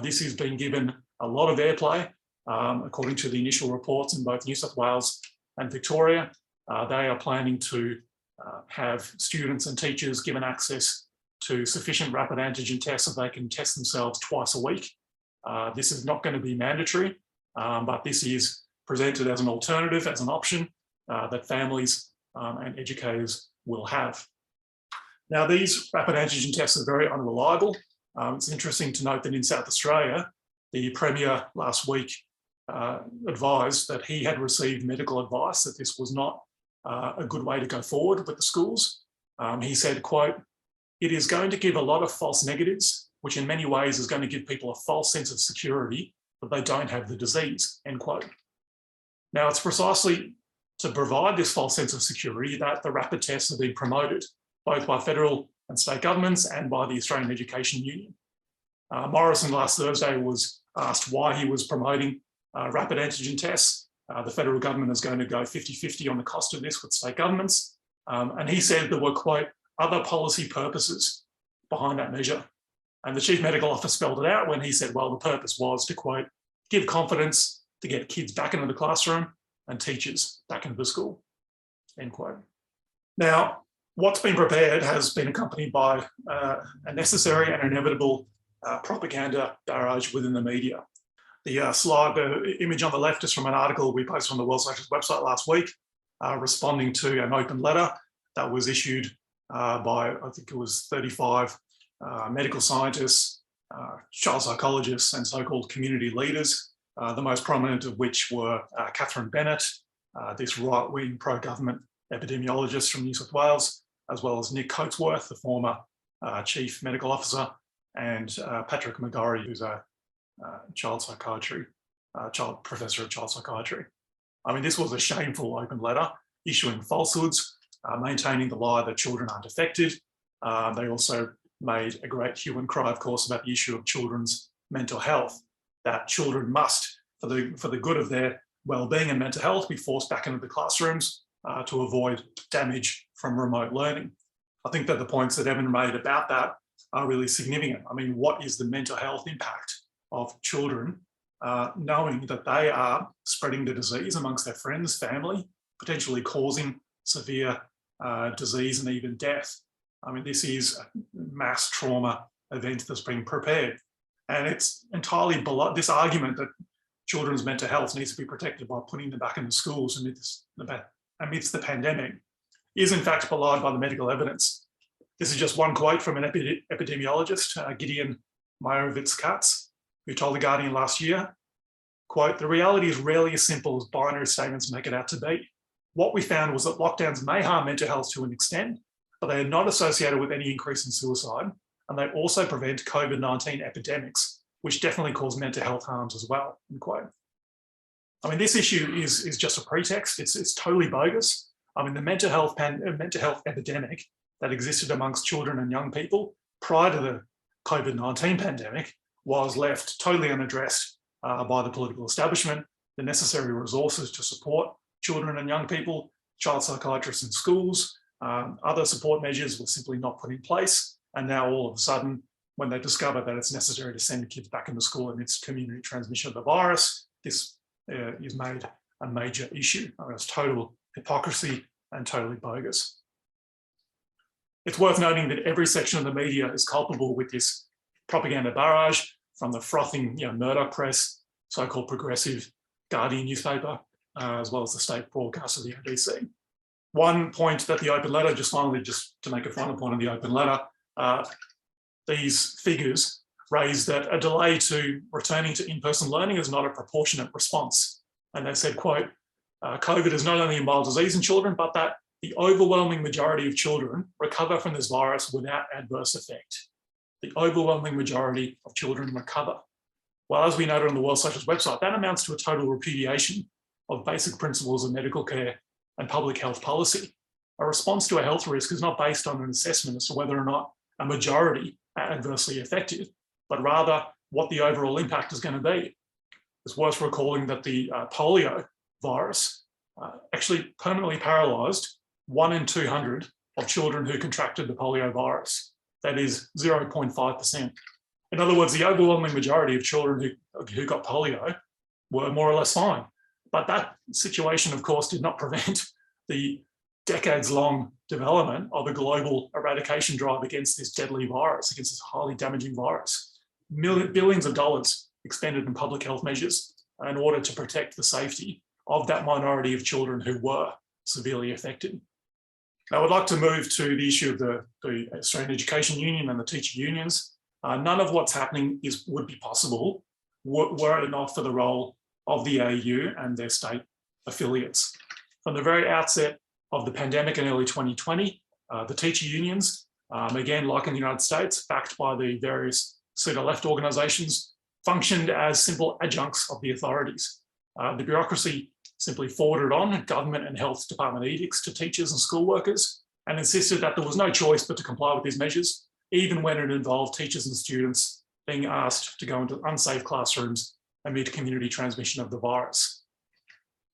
This has been given a lot of airplay, according to the initial reports in both New South Wales and Victoria. They are planning to have students and teachers given access to sufficient rapid antigen tests so they can test themselves twice a week. This is not going to be mandatory, but this is presented as an alternative, as an option that families and educators will have. Now, these rapid antigen tests are very unreliable. It's interesting to note that in South Australia, the Premier last week advised that he had received medical advice that this was not a good way to go forward with the schools. He said, quote, "It is going to give a lot of false negatives, which in many ways is going to give people a false sense of security that they don't have the disease," end quote. Now, it's precisely to provide this false sense of security that the rapid tests are being promoted, both by federal and state governments and by the Australian Education Union. Morrison last Thursday was asked why he was promoting rapid antigen tests. The federal government is going to go 50-50 on the cost of this with state governments. And he said there were, quote, "other policy purposes behind that measure." And the Chief Medical Officer spelled it out when he said, well, the purpose was to, quote, "give confidence to get kids back into the classroom and teachers back into the school," end quote. Now, what's been prepared has been accompanied by a necessary and inevitable propaganda barrage within the media. The slide, the image on the left is from an article we posted on the World Socialist website last week, responding to an open letter that was issued by, I think it was 35 medical scientists, child psychologists, and so-called community leaders, the most prominent of which were Catherine Bennett, this right-wing pro-government epidemiologist from New South Wales, as well as Nick Coatsworth, the former Chief Medical Officer, and Patrick McGorry, who's a child professor of child psychiatry. I mean, this was a shameful open letter, issuing falsehoods, maintaining the lie that children aren't affected. They also made a great hue and cry, of course, about the issue of children's mental health, that children must, for the good of their well-being and mental health, be forced back into the classrooms to avoid damage from remote learning. I think that the points that Evan made about that are really significant. I mean, what is the mental health impact of children knowing that they are spreading the disease amongst their friends, family, potentially causing severe disease and even death? I mean, this is a mass trauma event that's being prepared. And it's entirely below this argument that children's mental health needs to be protected by putting them back in the schools amidst the pandemic is in fact belied by the medical evidence. This is just one quote from an epidemiologist, Gideon Meyerowitz-Katz, who told The Guardian last year, quote, "The reality is rarely as simple as binary statements make it out to be. What we found was that lockdowns may harm mental health to an extent, but they are not associated with any increase in suicide, and they also prevent COVID-19 epidemics, which definitely cause mental health harms as well," end quote. I mean, this issue is just a pretext. It's totally bogus. I mean, the mental health epidemic that existed amongst children and young people prior to the COVID-19 pandemic was left totally unaddressed by the political establishment. The necessary resources to support children and young people, child psychiatrists in schools, other support measures were simply not put in place. And now all of a sudden, when they discover that it's necessary to send kids back into school amidst community transmission of the virus, this is made a major issue. I mean, it's total hypocrisy and totally bogus. It's worth noting that every section of the media is culpable with this propaganda barrage, from the frothing Murdoch press, so-called progressive Guardian newspaper, as well as the state broadcaster, the ABC. One point that the open letter, just to make a final point on the open letter, these figures raised that a delay to returning to in-person learning is not a proportionate response. And they said, quote, "COVID is not only a mild disease in children, but that the overwhelming majority of children recover from this virus without adverse effect. The overwhelming majority of children recover." Well, as we noted on the World Socialist website, that amounts to a total repudiation of basic principles of medical care and public health policy. A response to a health risk is not based on an assessment as to whether or not a majority are adversely affected, but rather what the overall impact is going to be. It's worth recalling that the polio virus actually permanently paralysed 1 in 200 of children who contracted the polio virus. That is 0.5%. In other words, the overwhelming majority of children who got polio were more or less fine. But that situation, of course, did not prevent the decades-long development of a global eradication drive against this deadly virus, against this highly damaging virus. Billions of dollars expended in public health measures in order to protect the safety of that minority of children who were severely affected. Now, I would like to move to the issue of the Australian Education Union and the teacher unions. None of what's happening would be possible were it not for the role of the AU and their state affiliates. From the very outset of the pandemic in early 2020, the teacher unions, again, like in the United States, backed by the various pseudo-left organisations, functioned as simple adjuncts of the authorities. The bureaucracy simply forwarded on government and health department edicts to teachers and school workers and insisted that there was no choice but to comply with these measures, even when it involved teachers and students being asked to go into unsafe classrooms amid community transmission of the virus.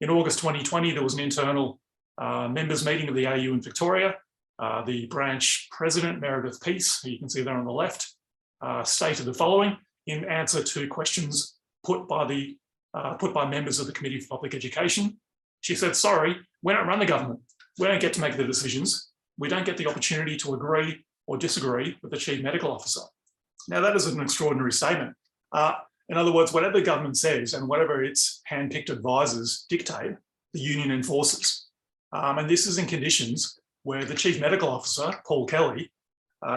In August 2020, there was an internal members meeting of the AU in Victoria. The branch president, Meredith Peace, who you can see there on the left, stated the following in answer to questions put by members of the Committee for Public Education. She said, sorry, we don't run the government. We don't get to make the decisions. We don't get the opportunity to agree or disagree with the Chief Medical Officer. Now, that is an extraordinary statement. In other words, whatever the government says and whatever its hand-picked advisors dictate, the union enforces. And this is in conditions where the Chief Medical Officer, Paul Kelly,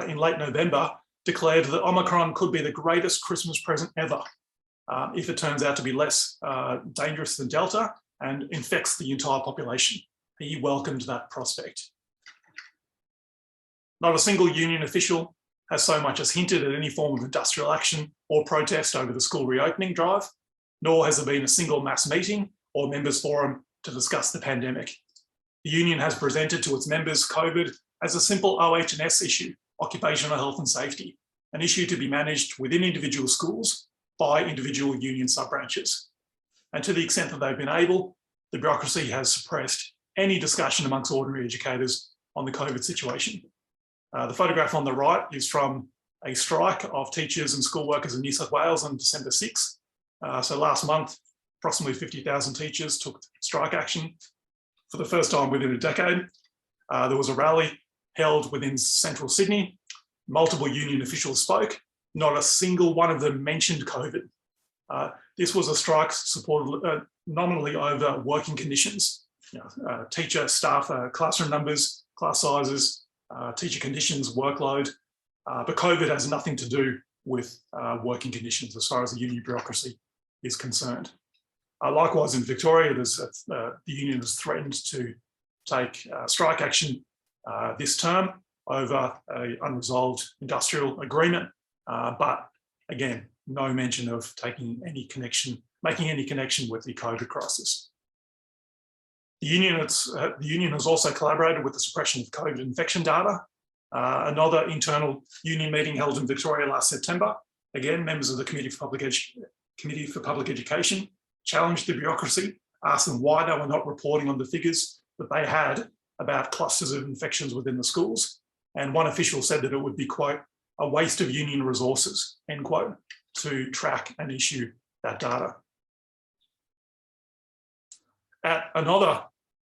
in late November, declared that Omicron could be the greatest Christmas present ever if it turns out to be less dangerous than Delta and infects the entire population. He welcomed that prospect. Not a single union official has so much as hinted at any form of industrial action or protest over the school reopening drive, nor has there been a single mass meeting or members forum to discuss the pandemic. The union has presented to its members COVID as a simple OH&S issue, occupational health and safety, an issue to be managed within individual schools by individual union sub-branches. And to the extent that they've been able, the bureaucracy has suppressed any discussion amongst ordinary educators on the COVID situation. The photograph on the right is from a strike of teachers and school workers in New South Wales on December 6th. So last month, approximately 50,000 teachers took strike action for the first time within a decade. There was a rally held within central Sydney. Multiple union officials spoke. Not a single one of them mentioned COVID. This was a strike supported nominally over working conditions, teacher, staff, classroom numbers, class sizes, teacher conditions, workload, but COVID has nothing to do with working conditions as far as the union bureaucracy is concerned. Likewise, in Victoria, the union has threatened to take strike action this term over an unresolved industrial agreement, but again, no mention of making any connection with the COVID crisis. The union has also collaborated with the suppression of COVID infection data. Another internal union meeting held in Victoria last September. Again, members of the Committee for Public Education challenged the bureaucracy, asked them why they were not reporting on the figures that they had about clusters of infections within the schools. And one official said that it would be, quote, a waste of union resources, end quote, to track and issue that data. At another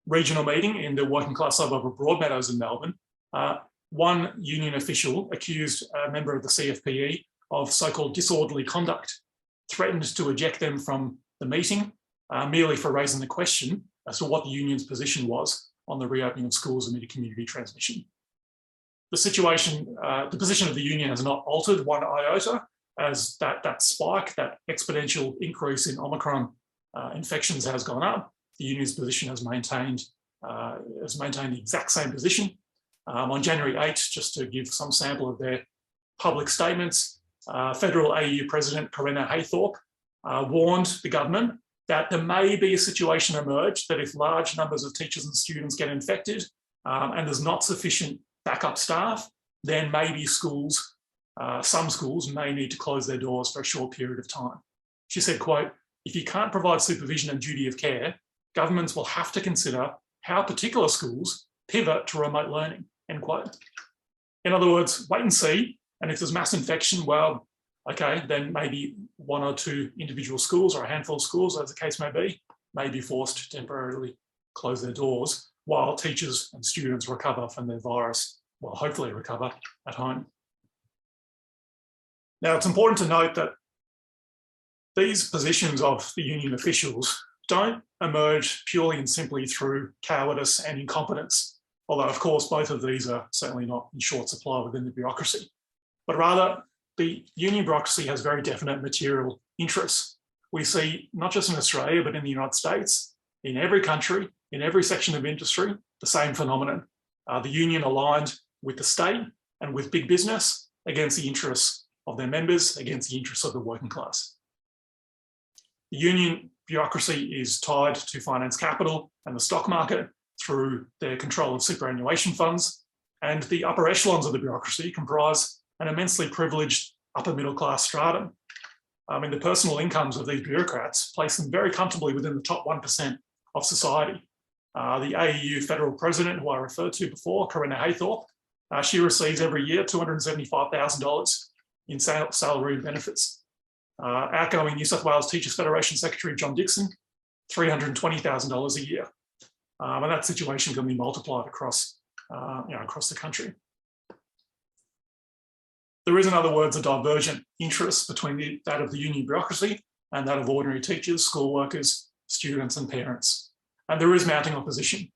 regional meeting in the working class suburb of Broadmeadows in Melbourne, one union official accused a member of the CFPE of so-called disorderly conduct, threatened to eject them from the meeting merely for raising the question as to what the union's position was on the reopening of schools amid community transmission. The situation, the position of the union has not altered one iota, as that spike, that exponential increase in Omicron infections has gone up. The union's position has maintained the exact same position. On January 8th, just to give some sample of their public statements, Federal AU President Corinna Haythorpe warned the government that there may be a situation emerge that if large numbers of teachers and students get infected and there's not sufficient backup staff, then maybe schools, some schools may need to close their doors for a short period of time. She said, quote, if you can't provide supervision and duty of care, governments will have to consider how particular schools pivot to remote learning, end quote. In other words, wait and see. And if there's mass infection, well, okay, then maybe one or two individual schools or a handful of schools, as the case may be forced to temporarily close their doors while teachers and students recover from their virus, well, hopefully recover at home. Now, it's important to note that these positions of the union officials don't emerge purely and simply through cowardice and incompetence, although of course both of these are certainly not in short supply within the bureaucracy, but rather the union bureaucracy has very definite material interests. We see not just in Australia, but in the United States, in every country, in every section of industry, the same phenomenon. The union aligned with the state and with big business against the interests of their members, against the interests of the working class. The union bureaucracy is tied to finance capital and the stock market through their control of superannuation funds, and the upper echelons of the bureaucracy comprise an immensely privileged upper middle class stratum. The personal incomes of these bureaucrats place them very comfortably within the top 1% of society. The AEU federal president, who I referred to before, Corinna Haythorpe, she receives every year $275,000 in salary and benefits. Outgoing New South Wales Teachers Federation Secretary John Dixon, $320,000 a year. And that situation can be multiplied across, across the country. There is, in other words, a divergent interest between that of the union bureaucracy and that of ordinary teachers, school workers, students and parents. And there is mounting opposition.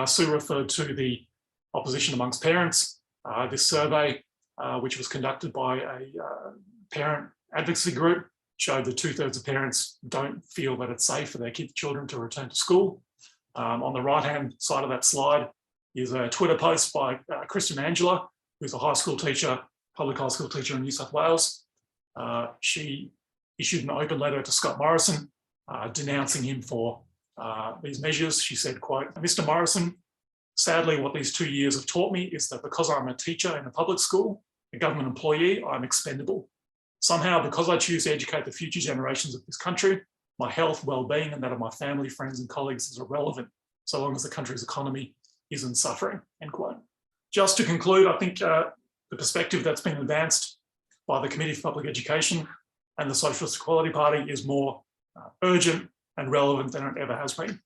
Sue referred to the opposition amongst parents. This survey, which was conducted by a parent advocacy group, showed that 2/3 of parents don't feel that it's safe for their children to return to school. On the right-hand side of that slide is a Twitter post by Kristen Angela, who's a high school teacher, public high school teacher in New South Wales. She issued an open letter to Scott Morrison, denouncing him for these measures. She said, quote, "Mr. Morrison, sadly, what these 2 years have taught me is that because I'm a teacher in a public school, a government employee, I'm expendable. Somehow, because I choose to educate the future generations of this country, my health, well-being, and that of my family, friends, and colleagues is irrelevant, so long as the country's economy isn't suffering," end quote. Just to conclude, I think the perspective that's been advanced by the Committee for Public Education and the Socialist Equality Party is more urgent and relevant than it ever has been.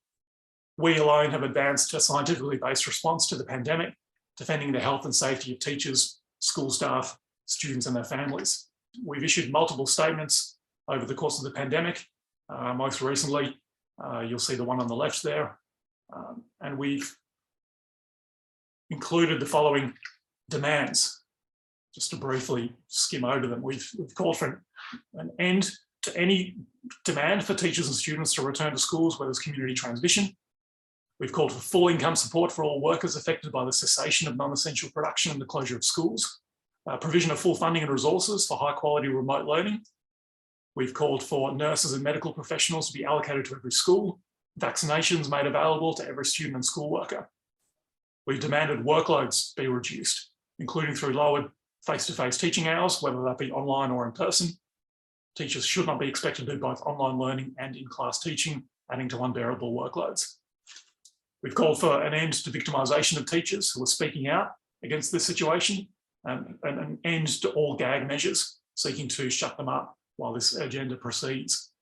We alone have advanced a scientifically based response to the pandemic, defending the health and safety of teachers, school staff, students, and their families. We've issued multiple statements over the course of the pandemic. Most recently, you'll see the one on the left there. And we've included the following demands. Just to briefly skim over them, we've called for an end to any demand for teachers and students to return to schools where there's community transmission. We've called for full income support for all workers affected by the cessation of non-essential production and the closure of schools. Provision of full funding and resources for high quality remote learning. We've called for nurses and medical professionals to be allocated to every school, vaccinations made available to every student and school worker. We've demanded workloads be reduced, including through lowered face-to-face teaching hours, whether that be online or in person. Teachers should not be expected to do both online learning and in-class teaching, adding to unbearable workloads. We've called for an end to victimisation of teachers who are speaking out against this situation, and an end to all gag measures seeking to shut them up while this agenda proceeds.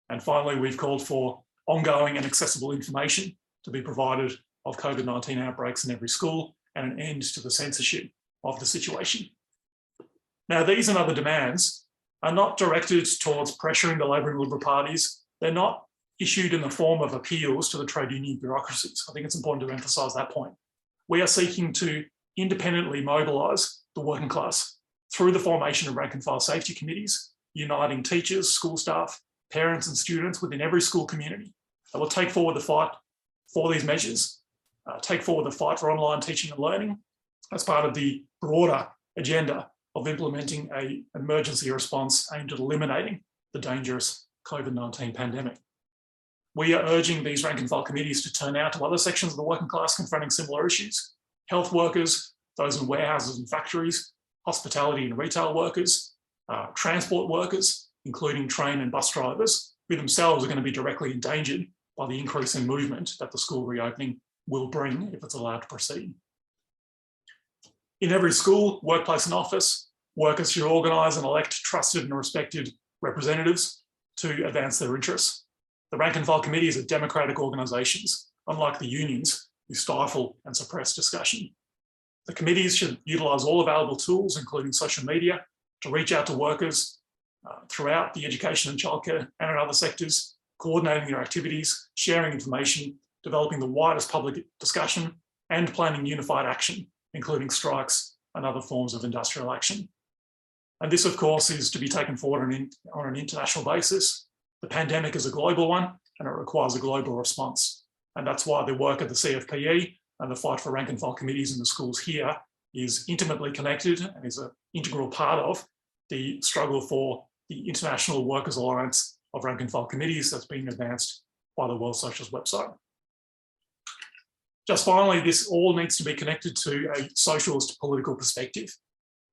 And finally, we've called for ongoing and accessible information to be provided of COVID-19 outbreaks in every school, and an end to the censorship of the situation. Now, these and other demands are not directed towards pressuring the Labor and Liberal parties. They're not issued in the form of appeals to the trade union bureaucracies. I think it's important to emphasise that point. We are seeking to independently mobilise the working class through the formation of rank and file safety committees, uniting teachers, school staff, parents and students within every school community. That will take forward the fight for these measures, take forward the fight for online teaching and learning as part of the broader agenda of implementing an emergency response aimed at eliminating the dangerous COVID-19 pandemic. We are urging these rank and file committees to turn out to other sections of the working class confronting similar issues: health workers, those in warehouses and factories, hospitality and retail workers, transport workers, including train and bus drivers, who themselves are going to be directly endangered by the increase in movement that the school reopening will bring if it's allowed to proceed. In every school, workplace and office, workers should organise and elect trusted and respected representatives to advance their interests. The rank and file committees are democratic organisations. Unlike the unions, who stifle and suppress discussion. The committees should utilise all available tools, including social media, to reach out to workers throughout the education and childcare and in other sectors, coordinating their activities, sharing information, developing the widest public discussion, and planning unified action, including strikes and other forms of industrial action. And this, of course, is to be taken forward on an international basis. The pandemic is a global one, and it requires a global response. And that's why the work of the CFPE and the fight for rank and file committees in the schools here is intimately connected and is an integral part of the struggle for the International Workers' Alliance of Rank and File Committees that's being advanced by the World Socialist website. Just finally, this all needs to be connected to a socialist political perspective.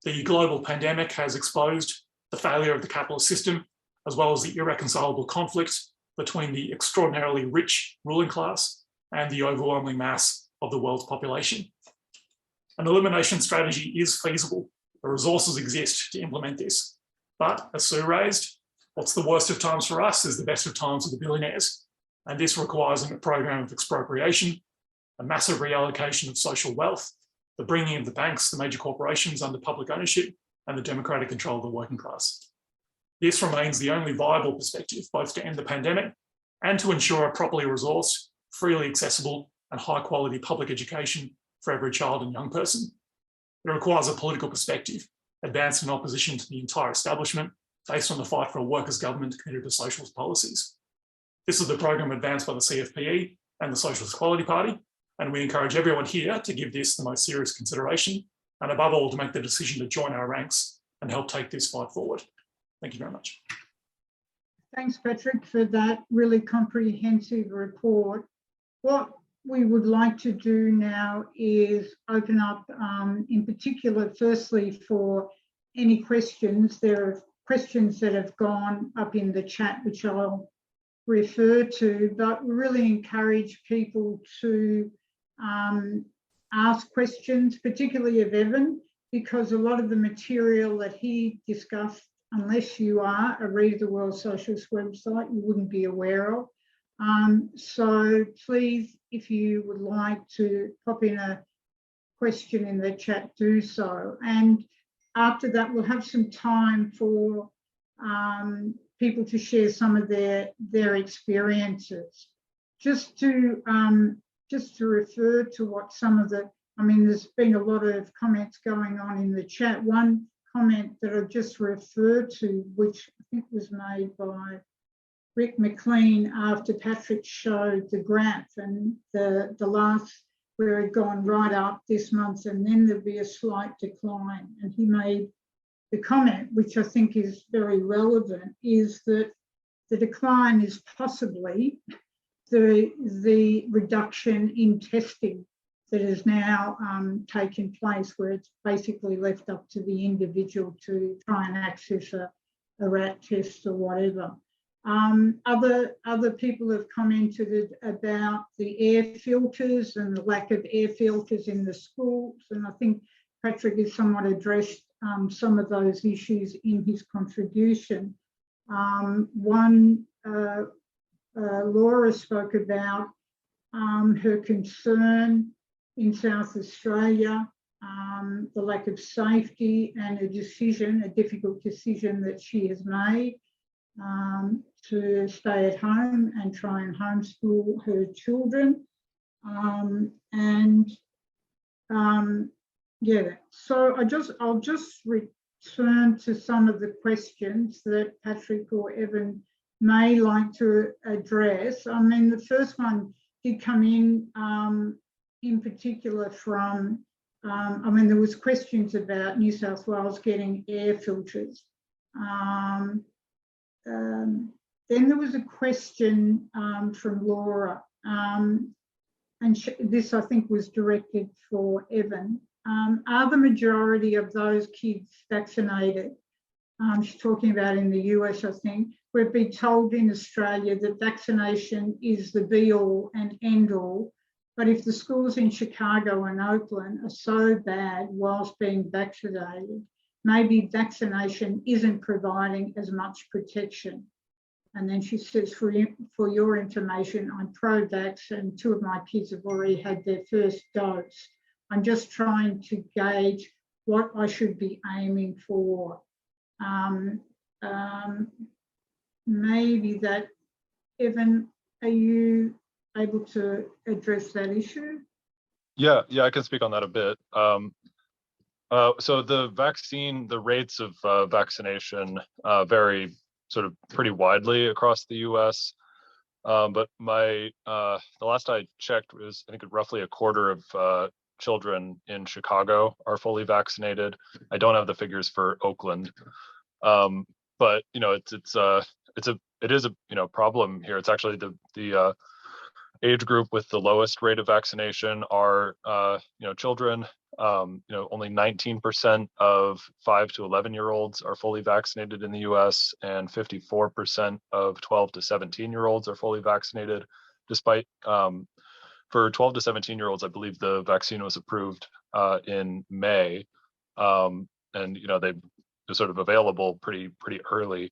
The global pandemic has exposed the failure of the capitalist system, as well as the irreconcilable conflict between the extraordinarily rich ruling class and the overwhelming mass of the world's population. An elimination strategy is feasible. The resources exist to implement this. But as Sue raised, what's the worst of times for us is the best of times for the billionaires. And this requires a program of expropriation, a massive reallocation of social wealth, the bringing of the banks, the major corporations under public ownership, and the democratic control of the working class. This remains the only viable perspective, both to end the pandemic and to ensure a properly resourced, freely accessible, and high-quality public education for every child and young person. It requires a political perspective, advanced in opposition to the entire establishment, based on the fight for a workers' government committed to socialist policies. This is the program advanced by the CFPE and the Socialist Equality Party, and we encourage everyone here to give this the most serious consideration, and above all, to make the decision to join our ranks and help take this fight forward. Thank you very much. Thanks, Patrick, for that really comprehensive report. What we would like to do now is open up, in particular, firstly, for any questions. There are questions that have gone up in the chat, which I'll refer to, but we really encourage people to ask questions, particularly of Evan, because a lot of the material that he discussed, unless you are a reader of the World Socialist website, you wouldn't be aware of. So please, if you would like to pop in a question in the chat, do so. And after that, we'll have some time for people to share some of their experiences. Just to refer to what some of the, there's been a lot of comments going on in the chat. One comment that I've just referred to, which I think was made by Rick McLean after Patrick showed the graph and the last where it had gone right up this month and then there'd be a slight decline. And he made the comment, which I think is very relevant, is that the decline is possibly the reduction in testing that has now taken place, where it's basically left up to the individual to try and access a RAT test or whatever. Other people have commented about the air filters and the lack of air filters in the schools, and I think Patrick has somewhat addressed some of those issues in his contribution. Laura spoke about her concern in South Australia, the lack of safety and a difficult decision that she has made to stay at home and try and homeschool her children. So I'll just return to some of the questions that Patrick or Evan may like to address. The first one did come in particular from, there was questions about New South Wales getting air filters. Then there was a question from Laura, and this I think was directed for Evan. Are the majority of those kids vaccinated? She's talking about in the US, I think. We've been told in Australia that vaccination is the be-all and end-all, but if the schools in Chicago and Oakland are so bad whilst being vaccinated, maybe vaccination isn't providing as much protection. And then she says, for your information, I'm pro-vax and 2 of my kids have already had their first dose. I'm just trying to gauge what I should be aiming for. Maybe that, Evan, are you able to address that issue? Yeah, I can speak on that a bit. So the rates of vaccination vary sort of pretty widely across the US. But the last I checked was, I think, roughly a quarter of children in Chicago are fully vaccinated. I don't have the figures for Oakland. But it is a problem here. It's actually the age group with the lowest rate of vaccination are children. Only 19% of 5 to 11-year-olds are fully vaccinated in the US, and 54% of 12 to 17-year-olds are fully vaccinated. Despite for 12 to 17-year-olds, I believe the vaccine was approved in May, and they're sort of available pretty early.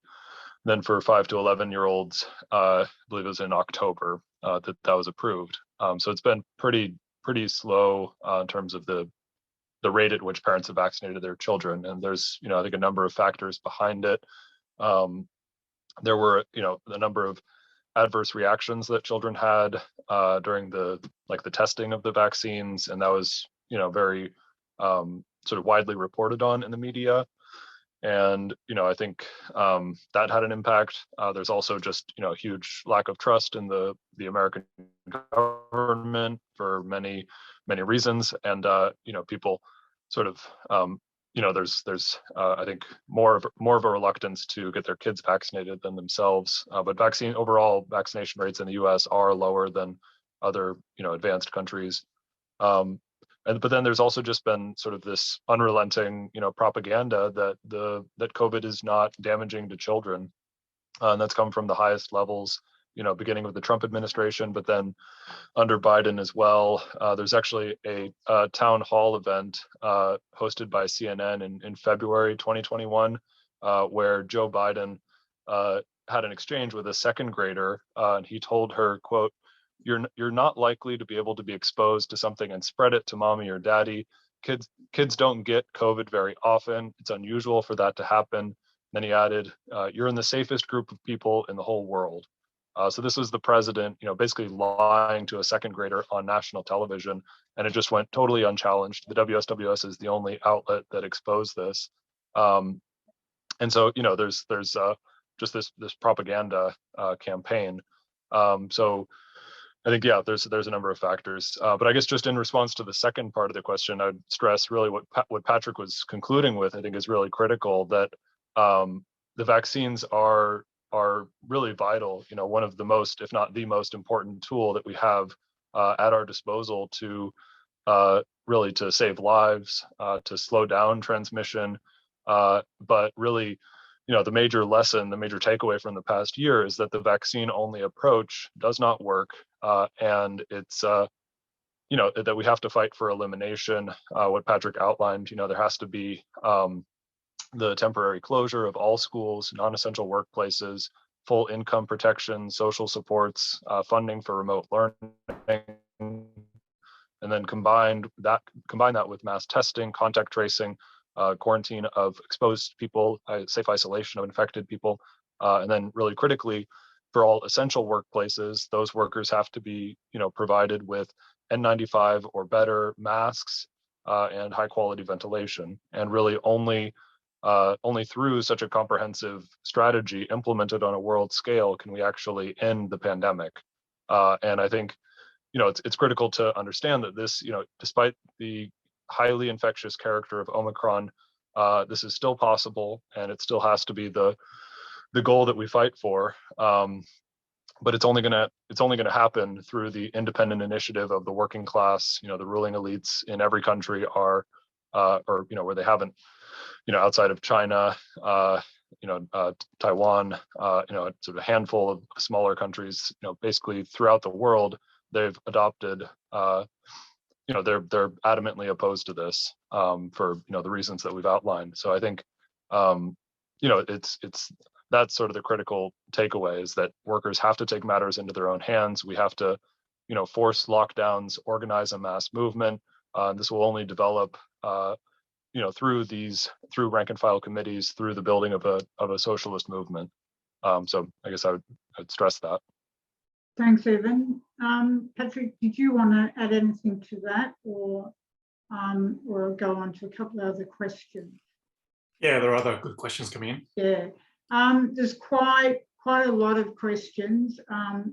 Then for 5 to 11-year-olds, I believe it was in October that was approved. So it's been pretty slow in terms of the rate at which parents have vaccinated their children. And there's, I think, a number of factors behind it. There were, a number of adverse reactions that children had during the testing of the vaccines, and that was, very sort of widely reported on in the media. And, I think that had an impact. There's also just, a huge lack of trust in the American government for many reasons. And, people sort of, there's I think more of a reluctance to get their kids vaccinated than themselves. But overall vaccination rates in the US are lower than other, advanced countries. But then there's also just been sort of this unrelenting, propaganda that COVID is not damaging to children, and that's come from the highest levels, beginning with the Trump administration, but then under Biden as well. There's actually a town hall event hosted by CNN in February 2021, where Joe Biden had an exchange with a second grader, and he told her, quote, You're not likely to be able to be exposed to something and spread it to mommy or daddy. Kids don't get COVID very often. It's unusual for that to happen. Then he added, you're in the safest group of people in the whole world. So this was the president, basically lying to a second grader on national television, and it just went totally unchallenged. The WSWS is the only outlet that exposed this. And so, there's just this propaganda campaign. So I think, yeah, there's a number of factors, but I guess just in response to the second part of the question, I'd stress really what Patrick was concluding with. I think is really critical, that the vaccines are really vital. One of the most, if not the most important tool that we have at our disposal to really to save lives, to slow down transmission, but really. The major lesson, the major takeaway from the past year is that the vaccine-only approach does not work, and it's, that we have to fight for elimination. What Patrick outlined, there has to be the temporary closure of all schools, non-essential workplaces, full income protection, social supports, funding for remote learning, and then combine that with mass testing, contact tracing, quarantine of exposed people, safe isolation of infected people, and then really critically, for all essential workplaces, those workers have to be, provided with N95 or better masks and high quality ventilation. And really only through such a comprehensive strategy implemented on a world scale can we actually end the pandemic. And I think, it's critical to understand that this, despite the highly infectious character of Omicron, this is still possible, and it still has to be the goal that we fight for. But it's only gonna happen through the independent initiative of the working class. The ruling elites in every country are, where they haven't, outside of China, Taiwan, sort of a handful of smaller countries, basically throughout the world, they've adopted. They're adamantly opposed to this for the reasons that we've outlined. So I think it's that's sort of the critical takeaway, is that workers have to take matters into their own hands. We have to, force lockdowns, organize a mass movement. This will only develop, through rank and file committees, through the building of a socialist movement. So I guess I'd stress that. Thanks, Evan. Patrick, did you want to add anything to that, or go on to a couple of other questions? Yeah, there are other good questions coming in. Yeah, there's quite a lot of questions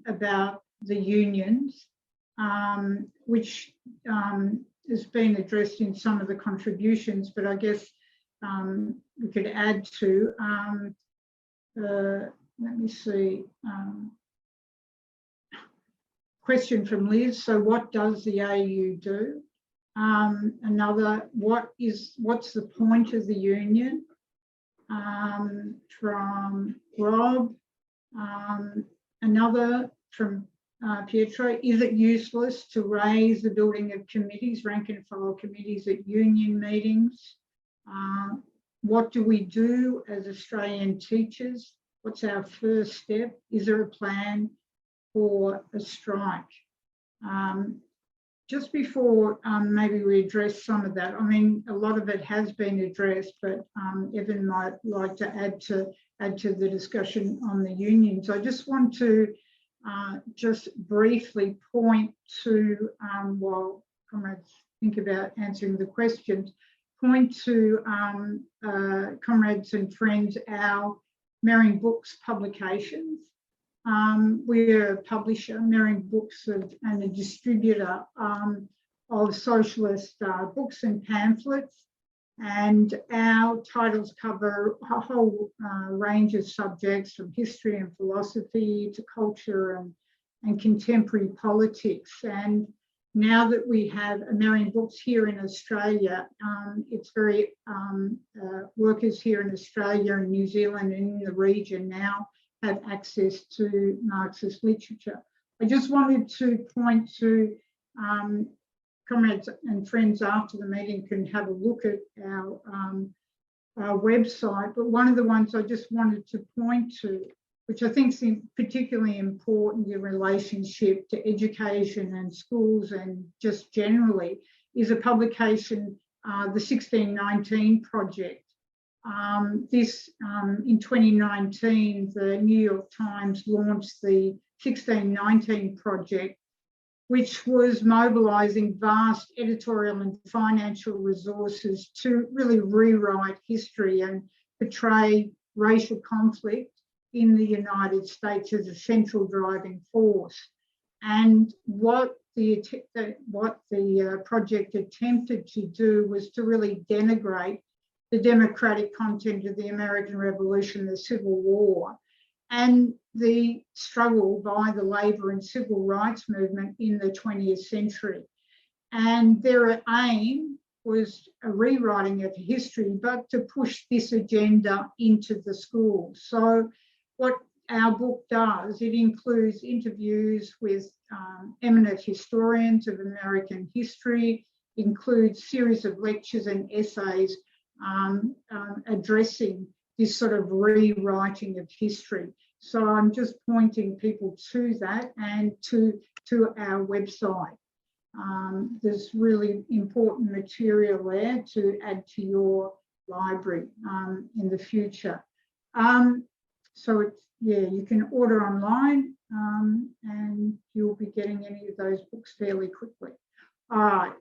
about the unions, which has been addressed in some of the contributions, but I guess we could add to, let me see, question from Liz. So what does the AU do? Another, what's the point of the union? From Rob. Another from Pietro, is it useless to raise the building of committees, rank and file committees at union meetings? What do we do as Australian teachers? What's our first step? Is there a plan for a strike? Just before maybe we address some of that, I mean, a lot of it has been addressed, but Evan might like to add to the discussion on the unions. I just want to just briefly point to, while comrades think about answering the questions, point to comrades and friends, our Merring Books publications. We're a publisher, Merring Books, and a distributor of socialist books and pamphlets, and our titles cover a whole range of subjects, from history and philosophy to culture and contemporary politics. And now that we have a Merring Books here in Australia, it's very, workers here in Australia and New Zealand and in the region now have access to Marxist literature. I just wanted to point to, comrades and friends after the meeting can have a look at our website, but one of the ones I just wanted to point to, which I think is particularly important in relationship to education and schools and just generally, is a publication, the 1619 Project. In 2019, the New York Times launched the 1619 Project, which was mobilising vast editorial and financial resources to really rewrite history and portray racial conflict in the United States as a central driving force. And what the project attempted to do was to really denigrate the democratic content of the American Revolution, the Civil War, and the struggle by the labour and civil rights movement in the 20th century. And their aim was a rewriting of history, but to push this agenda into the schools. So what our book does, it includes interviews with eminent historians of American history, includes series of lectures and essays addressing this sort of rewriting of history. So I'm just pointing people to that and to our website. There's really important material there to add to your library in the future. So it's, yeah, you can order online and you'll be getting any of those books fairly quickly. All right.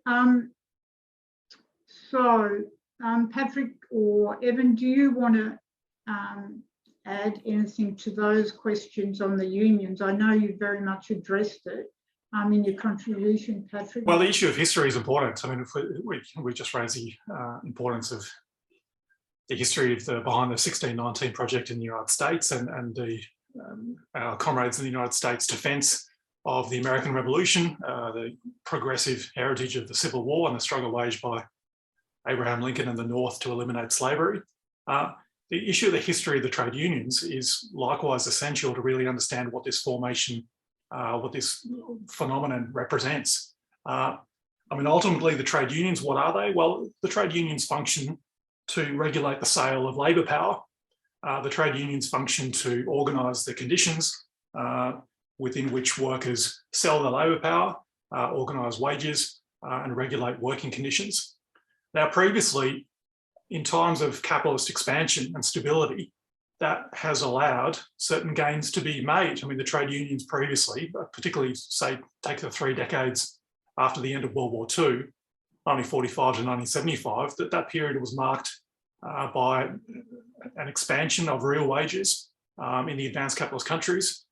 Patrick or Evan, do you want to add anything to those questions on the unions? I know you very much addressed it in your contribution, Patrick. Well, the issue of history is important. I mean, if we just raise the importance of the history of behind the 1619 Project in the United States and our comrades in the United States' defence of the American Revolution, the progressive heritage of the Civil War and the struggle waged by Abraham Lincoln and the North to eliminate slavery. The issue of the history of the trade unions is likewise essential to really understand what this formation, what this phenomenon represents. I mean, ultimately the trade unions, what are they? Well, the trade unions function to regulate the sale of labour power the trade unions function to organise the conditions within which workers sell their labour power, organise wages, and regulate working conditions. Now, previously, in times of capitalist expansion and stability, that has allowed certain gains to be made. I mean, the trade unions previously, particularly, say, take the 3 decades after the end of World War II, 1945 to 1975, that period was marked by an expansion of real wages in the advanced capitalist countries.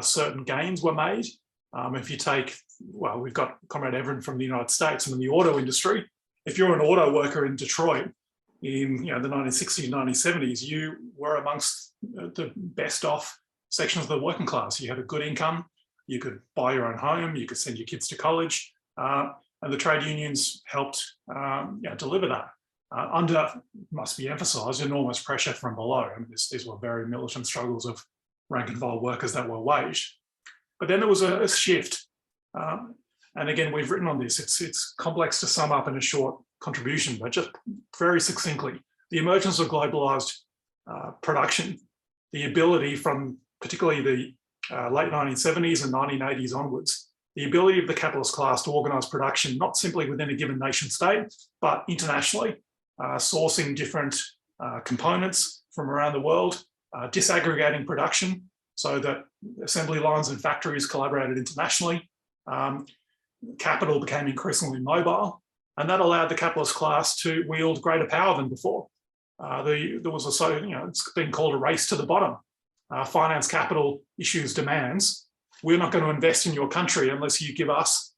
Certain gains were made. If you take, well, we've got Comrade Everin from the United States and in the auto industry. If you're an auto worker in Detroit in the 1960s, 1970s, you were amongst the best off sections of the working class. You had a good income, you could buy your own home, you could send your kids to college, and the trade unions helped deliver that. Under, must be emphasised, enormous pressure from below. I mean, these were very militant struggles of rank and file workers that were waged. But then there was a shift. And again, we've written on this. It's complex to sum up in a short contribution, but just very succinctly, the emergence of globalised production, the ability from particularly the late 1970s and 1980s onwards, the ability of the capitalist class to organise production, not simply within a given nation state, but internationally, sourcing different components from around the world, disaggregating production so that assembly lines and factories collaborated internationally. Capital became increasingly mobile, and that allowed the capitalist class to wield greater power than before. There was it's been called a race to the bottom. Finance capital issues demands. We're not going to invest in your country unless you give us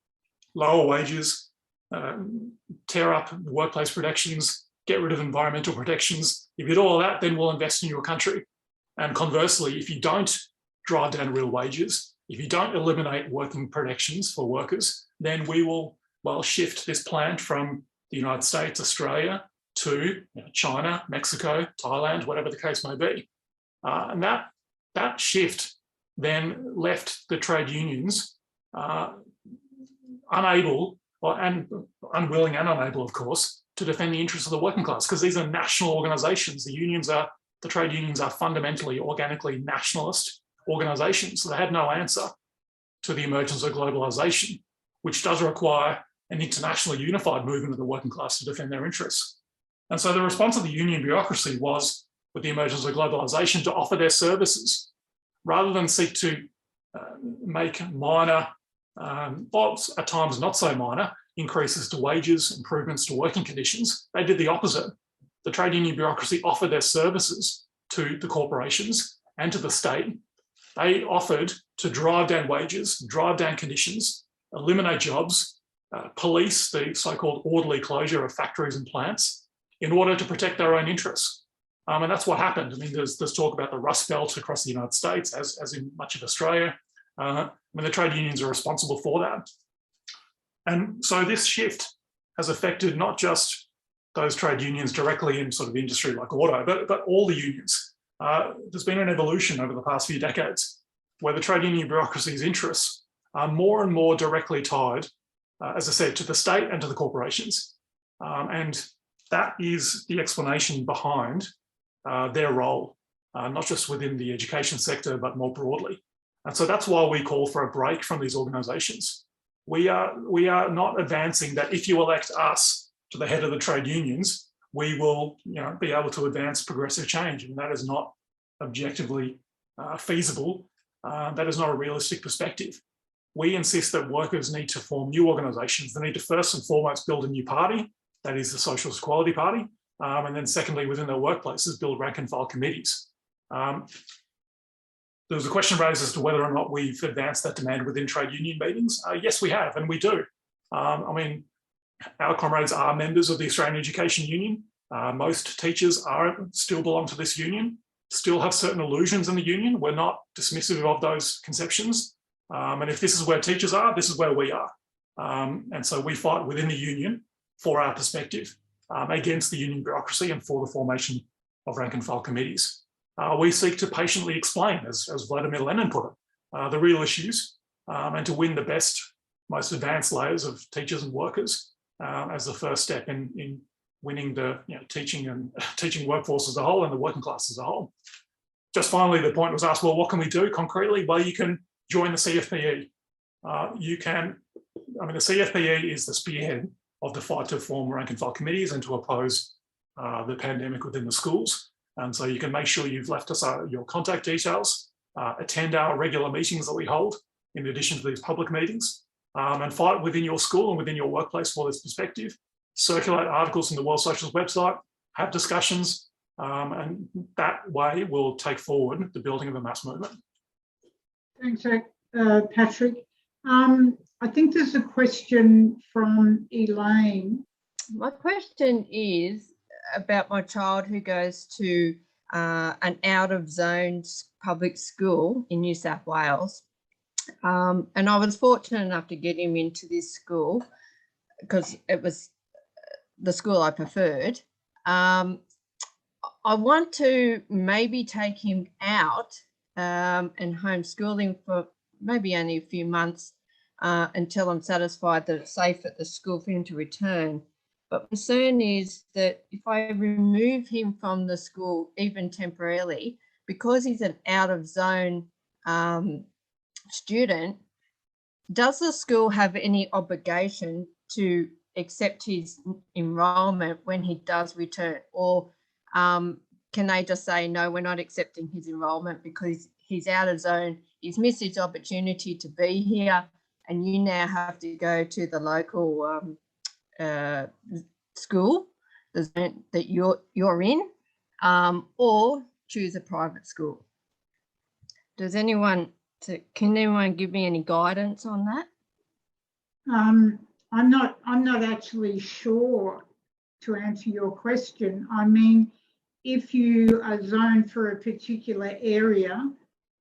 lower wages, tear up workplace protections, get rid of environmental protections. If you do all that, then we'll invest in your country. And conversely, if you don't drive down real wages, if you don't eliminate working protections for workers, then we will, shift this plant from the United States, Australia, to China, Mexico, Thailand, whatever the case may be. And that shift then left the trade unions unable, and unwilling and unable, of course, to defend the interests of the working class, because these are national organisations. The trade unions are fundamentally, organically nationalist organisations. So they had no answer to the emergence of globalisation, which does require an internationally unified movement of the working class to defend their interests. And so the response of the union bureaucracy was, with the emergence of globalisation, to offer their services rather than seek to make minor, at times not so minor, increases to wages, improvements to working conditions. They did the opposite. The trade union bureaucracy offered their services to the corporations and to the state. They offered to drive down wages, drive down conditions, eliminate jobs, police the so-called orderly closure of factories and plants in order to protect their own interests. And that's what happened. I mean, there's talk about the Rust Belt across the United States, as in much of Australia. The trade unions are responsible for that. And so this shift has affected not just those trade unions directly in sort of industry like auto, but all the unions. There's been an evolution over the past few decades where the trade union bureaucracy's interests are more and more directly tied, as I said, to the state and to the corporations. And that is the explanation behind their role, not just within the education sector, but more broadly. And so that's why we call for a break from these organisations. We are not advancing that if you elect us to the head of the trade unions, we will be able to advance progressive change. And that is not objectively feasible. That is not a realistic perspective. We insist that workers need to form new organisations. They need to first and foremost build a new party, that is the Socialist Equality Party. And then secondly, within their workplaces, build rank and file committees. There was a question raised as to whether or not we've advanced that demand within trade union meetings. Yes, we have, and we do. Our comrades are members of the Australian Education Union. Most teachers still belong to this union, still have certain illusions in the union. We're not dismissive of those conceptions. And if this is where teachers are, this is where we are. And so we fight within the union for our perspective against the union bureaucracy and for the formation of rank and file committees. We seek to patiently explain, as Vladimir Lenin put it, the real issues and to win the best, most advanced layers of teachers and workers as the first step in winning the teaching workforce as a whole and the working class as a whole. Just finally, the point was asked, well, what can we do concretely? Well, you can join the CFPE. The CFPE is the spearhead of the fight to form rank and file committees and to oppose the pandemic within the schools. And so you can make sure you've left us your contact details, attend our regular meetings that we hold in addition to these public meetings, and fight within your school and within your workplace for this perspective. Circulate articles from the World Socialist website, have discussions, and that way we'll take forward the building of a mass movement. Thanks, Patrick. I think there's a question from Elaine. My question is about my child who goes to an out-of-zone public school in New South Wales. And I was fortunate enough to get him into this school because it was the school I preferred. I want to maybe take him out and homeschool him for maybe only a few months until I'm satisfied that it's safe at the school for him to return. But my concern is that if I remove him from the school, even temporarily, because he's an out-of-zone student, does the school have any obligation to accept his enrolment when he does return? Or can they just say, no, we're not accepting his enrolment because he's out of zone, he's missed his opportunity to be here, and you now have to go to the local school that you're in, or choose a private school? Can anyone give me any guidance on that? I'm not actually sure to answer your question. I mean, if you are zoned for a particular area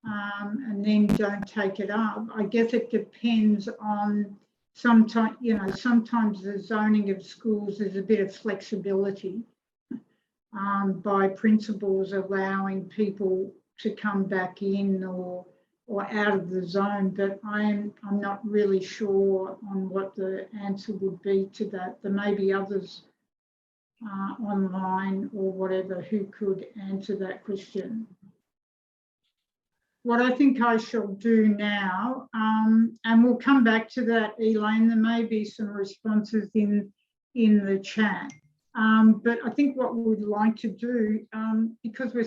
and then don't take it up, I guess it depends on sometimes the zoning of schools is a bit of flexibility by principals allowing people to come back in or out of the zone, but I'm not really sure on what the answer would be to that. There may be others online or whatever who could answer that question. What I think I shall do now, and we'll come back to that, Elaine, there may be some responses in the chat, but I think what we'd like to do, because we're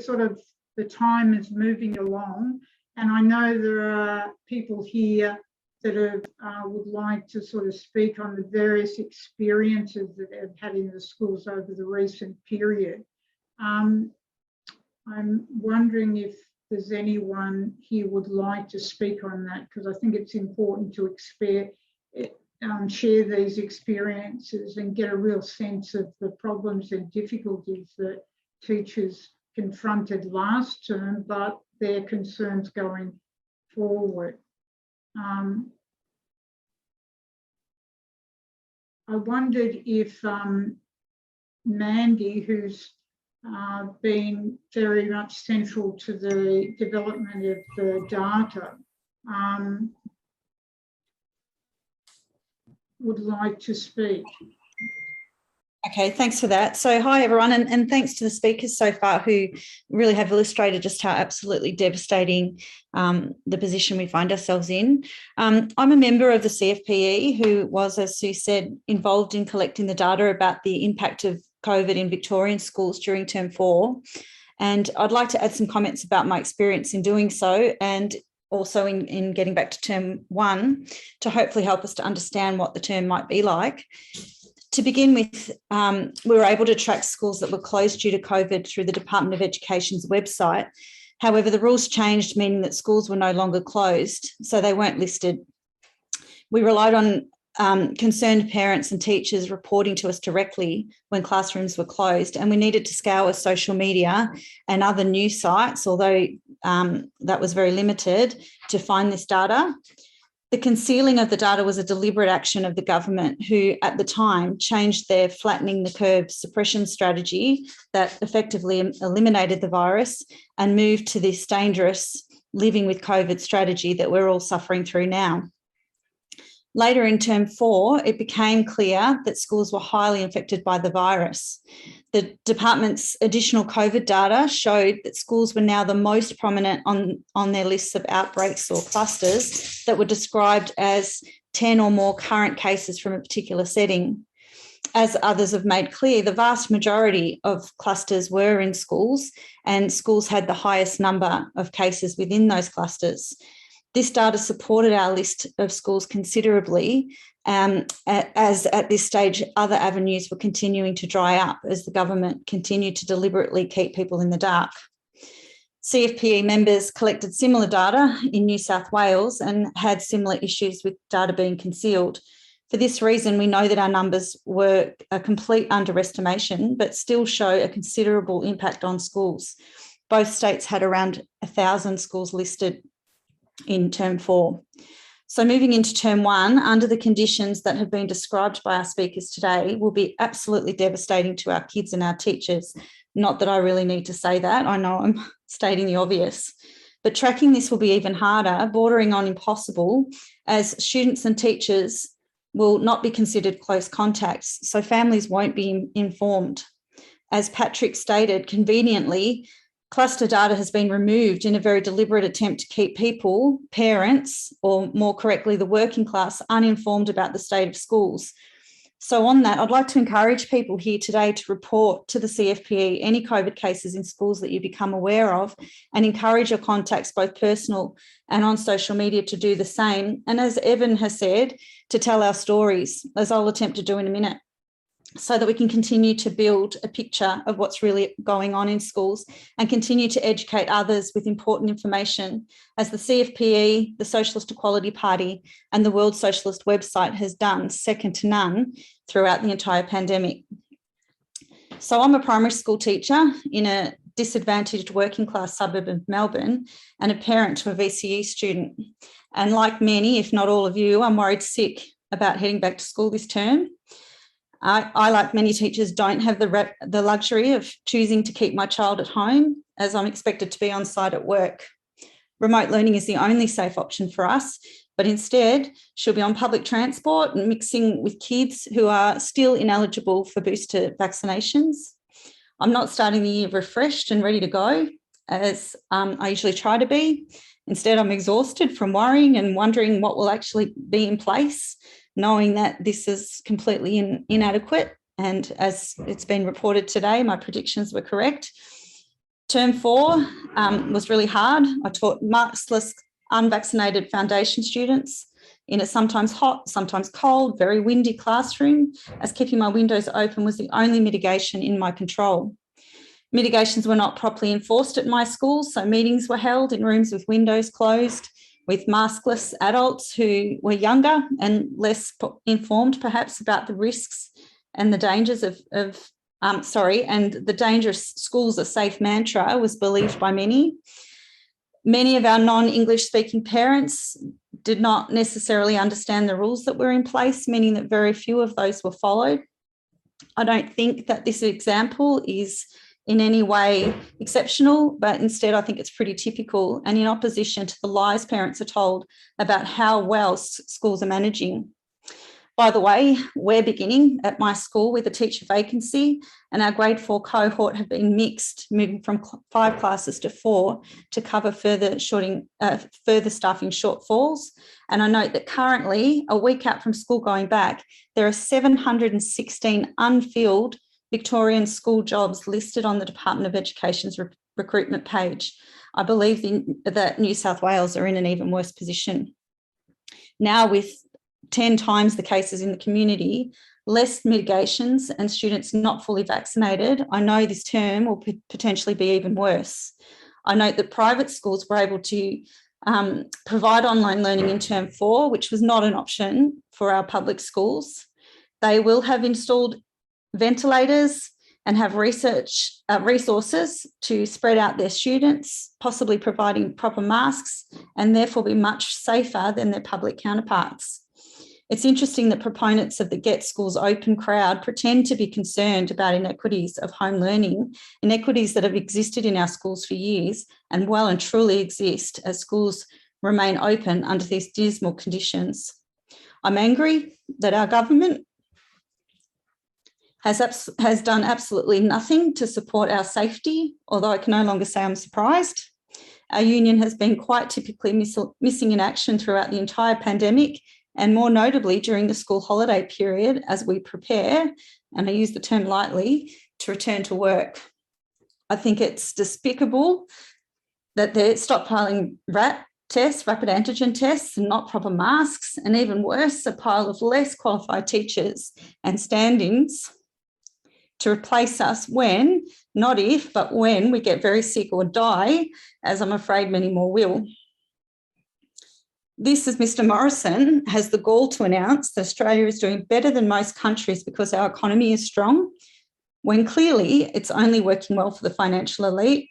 the time is moving along, and I know there are people here that would like to speak on the various experiences that they've had in the schools over the recent period. I'm wondering if there's anyone here would like to speak on that, because I think it's important to share these experiences and get a real sense of the problems and difficulties that teachers confronted last term, but their concerns going forward. I wondered if Mandy, who's been very much central to the development of the data, would like to speak. Okay, thanks for that. So hi everyone, and thanks to the speakers so far who really have illustrated just how absolutely devastating the position we find ourselves in. I'm a member of the CFPE who was, as Sue said, involved in collecting the data about the impact of COVID in Victorian schools during term 4. And I'd like to add some comments about my experience in doing so, and also in getting back to term 1 to hopefully help us to understand what the term might be like. To begin with, we were able to track schools that were closed due to COVID through the Department of Education's website. However, the rules changed, meaning that schools were no longer closed, so they weren't listed. We relied on concerned parents and teachers reporting to us directly when classrooms were closed, and we needed to scour social media and other news sites, although that was very limited, to find this data. The concealing of the data was a deliberate action of the government, who at the time changed their flattening the curve suppression strategy that effectively eliminated the virus and moved to this dangerous living with COVID strategy that we're all suffering through now. Later in term 4, it became clear that schools were highly infected by the virus. The department's additional COVID data showed that schools were now the most prominent on their lists of outbreaks or clusters that were described as 10 or more current cases from a particular setting. As others have made clear, the vast majority of clusters were in schools, and schools had the highest number of cases within those clusters. This data supported our list of schools considerably, as at this stage other avenues were continuing to dry up as the government continued to deliberately keep people in the dark. CFPE members collected similar data in New South Wales and had similar issues with data being concealed. For this reason, we know that our numbers were a complete underestimation, but still show a considerable impact on schools. Both states had around 1,000 schools listed in term 4. So moving into term 1, under the conditions that have been described by our speakers today, will be absolutely devastating to our kids and our teachers. Not that I really need to say that, I know I'm stating the obvious. But tracking this will be even harder, bordering on impossible, as students and teachers will not be considered close contacts, so families won't be informed. As Patrick stated, conveniently, cluster data has been removed in a very deliberate attempt to keep people, parents, or more correctly, the working class, uninformed about the state of schools. So on that, I'd like to encourage people here today to report to the CFPE any COVID cases in schools that you become aware of, and encourage your contacts, both personal and on social media, to do the same. And as Evan has said, to tell our stories, as I'll attempt to do in a minute, so that we can continue to build a picture of what's really going on in schools and continue to educate others with important information, as the CFPE, the Socialist Equality Party, and the World Socialist website has done second to none throughout the entire pandemic. So I'm a primary school teacher in a disadvantaged working class suburb of Melbourne and a parent to a VCE student. And like many, if not all of you, I'm worried sick about heading back to school this term. I, like many teachers, don't have the luxury of choosing to keep my child at home, as I'm expected to be on site at work. Remote learning is the only safe option for us, but instead she'll be on public transport and mixing with kids who are still ineligible for booster vaccinations. I'm not starting the year refreshed and ready to go, as I usually try to be. Instead, I'm exhausted from worrying and wondering what will actually be in place, knowing that this is completely inadequate. And as it's been reported today, my predictions were correct. Term 4 was really hard. I taught maskless, unvaccinated foundation students in a sometimes hot, sometimes cold, very windy classroom, as keeping my windows open was the only mitigation in my control. Mitigations were not properly enforced at my school, so meetings were held in rooms with windows closed, with maskless adults who were younger and less informed perhaps about the risks and the dangers and the dangerous schools are safe mantra was believed by many. Many of our non-English speaking parents did not necessarily understand the rules that were in place, meaning that very few of those were followed. I don't think that this example is in any way exceptional, but instead I think it's pretty typical and in opposition to the lies parents are told about how well schools are managing. By the way, we're beginning at my school with a teacher vacancy, and our grade 4 cohort have been mixed, moving from 5 classes to 4 to cover further staffing shortfalls. And I note that currently, a week out from school going back, there are 716 unfilled Victorian school jobs listed on the Department of Education's recruitment page. I believe that New South Wales are in an even worse position. Now, with 10 times the cases in the community, less mitigations and students not fully vaccinated, I know this term will potentially be even worse. I note that private schools were able to provide online learning in term 4, which was not an option for our public schools. They will have installed ventilators and have resources to spread out their students, possibly providing proper masks, and therefore be much safer than their public counterparts. It's interesting that proponents of the Get Schools Open crowd pretend to be concerned about inequities of home learning, inequities that have existed in our schools for years and well and truly exist as schools remain open under these dismal conditions. I'm angry that our government has done absolutely nothing to support our safety, although I can no longer say I'm surprised. Our union has been quite typically missing in action throughout the entire pandemic, and more notably during the school holiday period as we prepare, and I use the term lightly, to return to work. I think it's despicable that they're stockpiling rapid antigen tests and not proper masks, and even worse, a pile of less qualified teachers and stand-ins to replace us when, not if, but when we get very sick or die, as I'm afraid many more will. This, as Mr. Morrison has the gall to announce that Australia is doing better than most countries because our economy is strong, when clearly it's only working well for the financial elite,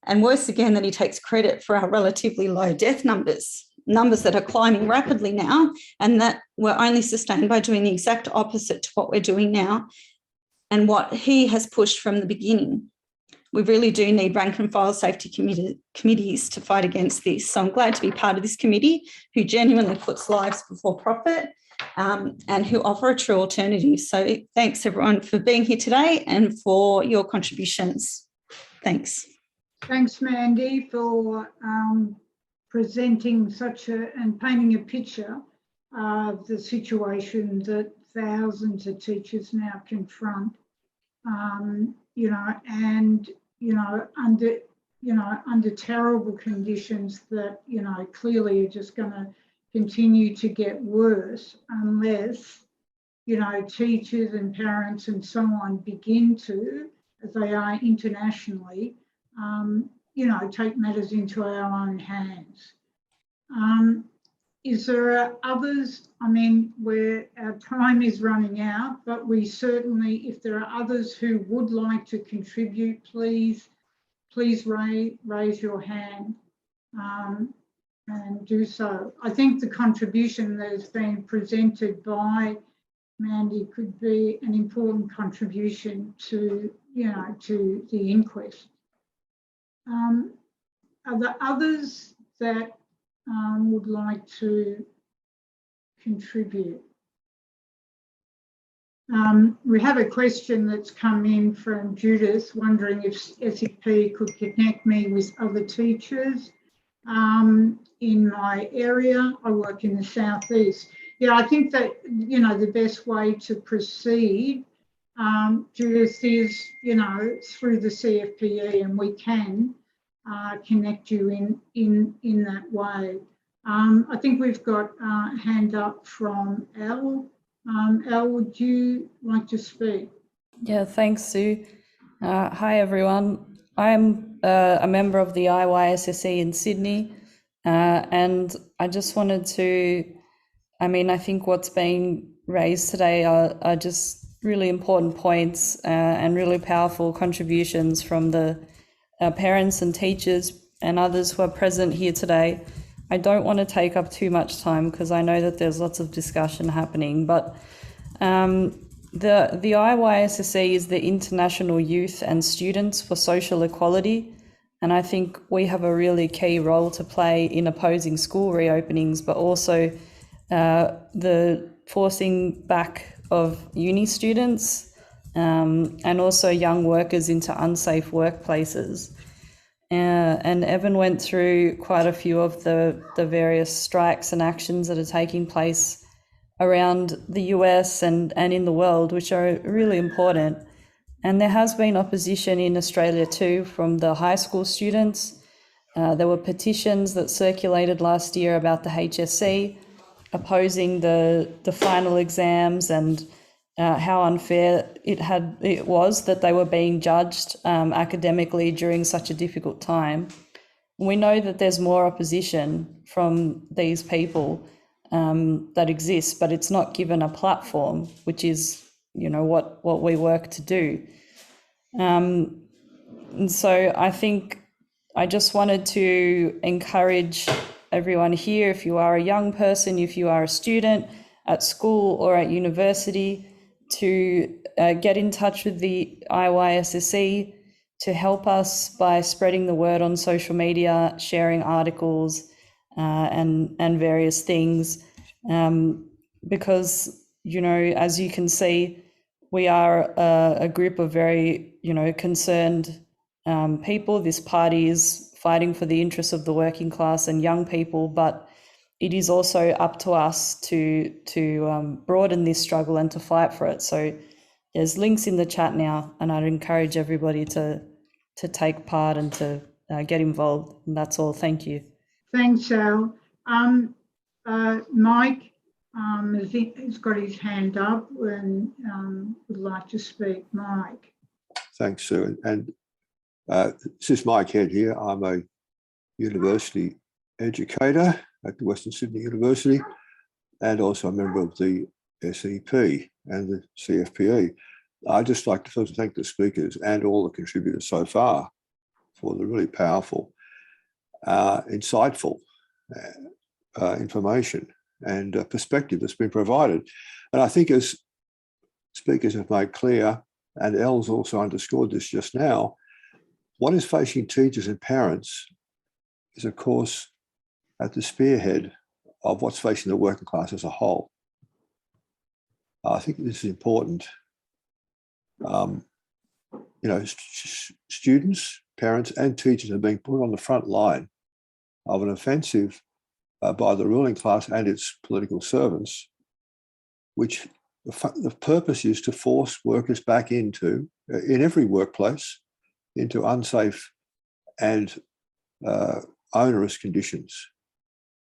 and worse again that he takes credit for our relatively low death numbers that are climbing rapidly now, and that were only sustained by doing the exact opposite to what we're doing now and what he has pushed from the beginning. We really do need rank and file safety committees to fight against this. So I'm glad to be part of this committee who genuinely puts lives before profit and who offer a true alternative. So thanks everyone for being here today and for your contributions. Thanks. Thanks, Mandy, for presenting and painting a picture of the situation that thousands of teachers now confront. Under terrible conditions that, clearly are just going to continue to get worse unless, teachers and parents and so on begin to, as they are internationally, take matters into our own hands. Is there others? I mean, our time is running out, but we certainly, if there are others who would like to contribute, please raise your hand and do so. I think the contribution that has been presented by Mandy could be an important contribution to, to the inquest. Are there others that would like to contribute? We have a question that's come in from Judith, wondering if SEP could connect me with other teachers in my area. I work in the southeast. Yeah, I think that, the best way to proceed, Judith, is, through the CFPE, and we can connect you in that way. I think we've got a hand up from Elle. Elle, would you like to speak? Yeah, thanks, Sue. Hi, everyone. I'm a member of the IYSSE in Sydney, and I just wanted to, I think what's being raised today are just really important points and really powerful contributions from the parents and teachers and others who are present here today. I don't want to take up too much time because I know that there's lots of discussion happening, but the IYSSE is the International Youth and Students for Social Equality, and I think we have a really key role to play in opposing school reopenings, but also the forcing back of uni students and also young workers into unsafe workplaces. And Evan went through quite a few of the various strikes and actions that are taking place around the US and in the world, which are really important. And there has been opposition in Australia too from the high school students. There were petitions that circulated last year about the HSC opposing the final exams and how unfair it was that they were being judged academically during such a difficult time. We know that there's more opposition from these people that exists, but it's not given a platform, which is, what we work to do. And so I think I just wanted to encourage everyone here, if you are a young person, if you are a student at school or at university, to get in touch with the IYSSE to help us by spreading the word on social media, sharing articles and various things. because, you know, as you can see, we are a group of very, you know, concerned people. This party is fighting for the interests of the working class and young people, but it is also up to us to broaden this struggle and to fight for it. So there's links in the chat now, and I'd encourage everybody to take part and to get involved. And that's all. Thank you. Thanks, Al. Mike has got his hand up and would like to speak. Mike. Thanks, Sue. And this is Mike Head here. I'm a university educator at the Western Sydney University and also a member of the SEP and the CFPE. I'd just like to first thank the speakers and all the contributors so far for the really powerful, insightful information and perspective that's been provided. And I think, as speakers have made clear, and Elle's also underscored this just now, what is facing teachers and parents is, of course, at the spearhead of what's facing the working class as a whole. I think this is important. You know, students, parents and teachers are being put on the front line of an offensive by the ruling class and its political servants, which the purpose is to force workers back into, in every workplace, into unsafe and onerous conditions.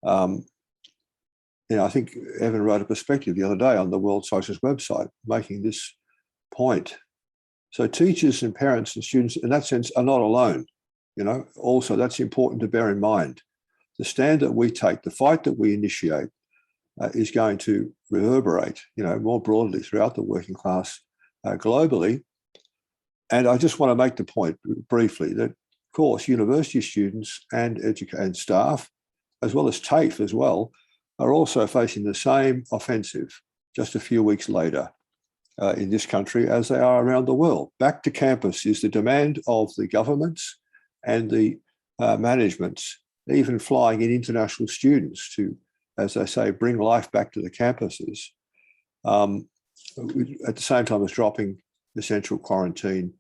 You know, I think Evan wrote a perspective the other day on the World Socialist website making this point. So teachers and parents and students in that sense are not alone. You know, also that's important to bear in mind. The stand that we take, the fight that we initiate is going to reverberate, you know, more broadly throughout the working class globally. And I just want to make the point briefly that, of course, university students and staff, as well as TAFE as well, are also facing the same offensive just a few weeks later in this country as they are around the world. Back to campus is the demand of the governments and the managements, even flying in international students to, as they say, bring life back to the campuses, at the same time as dropping essential quarantine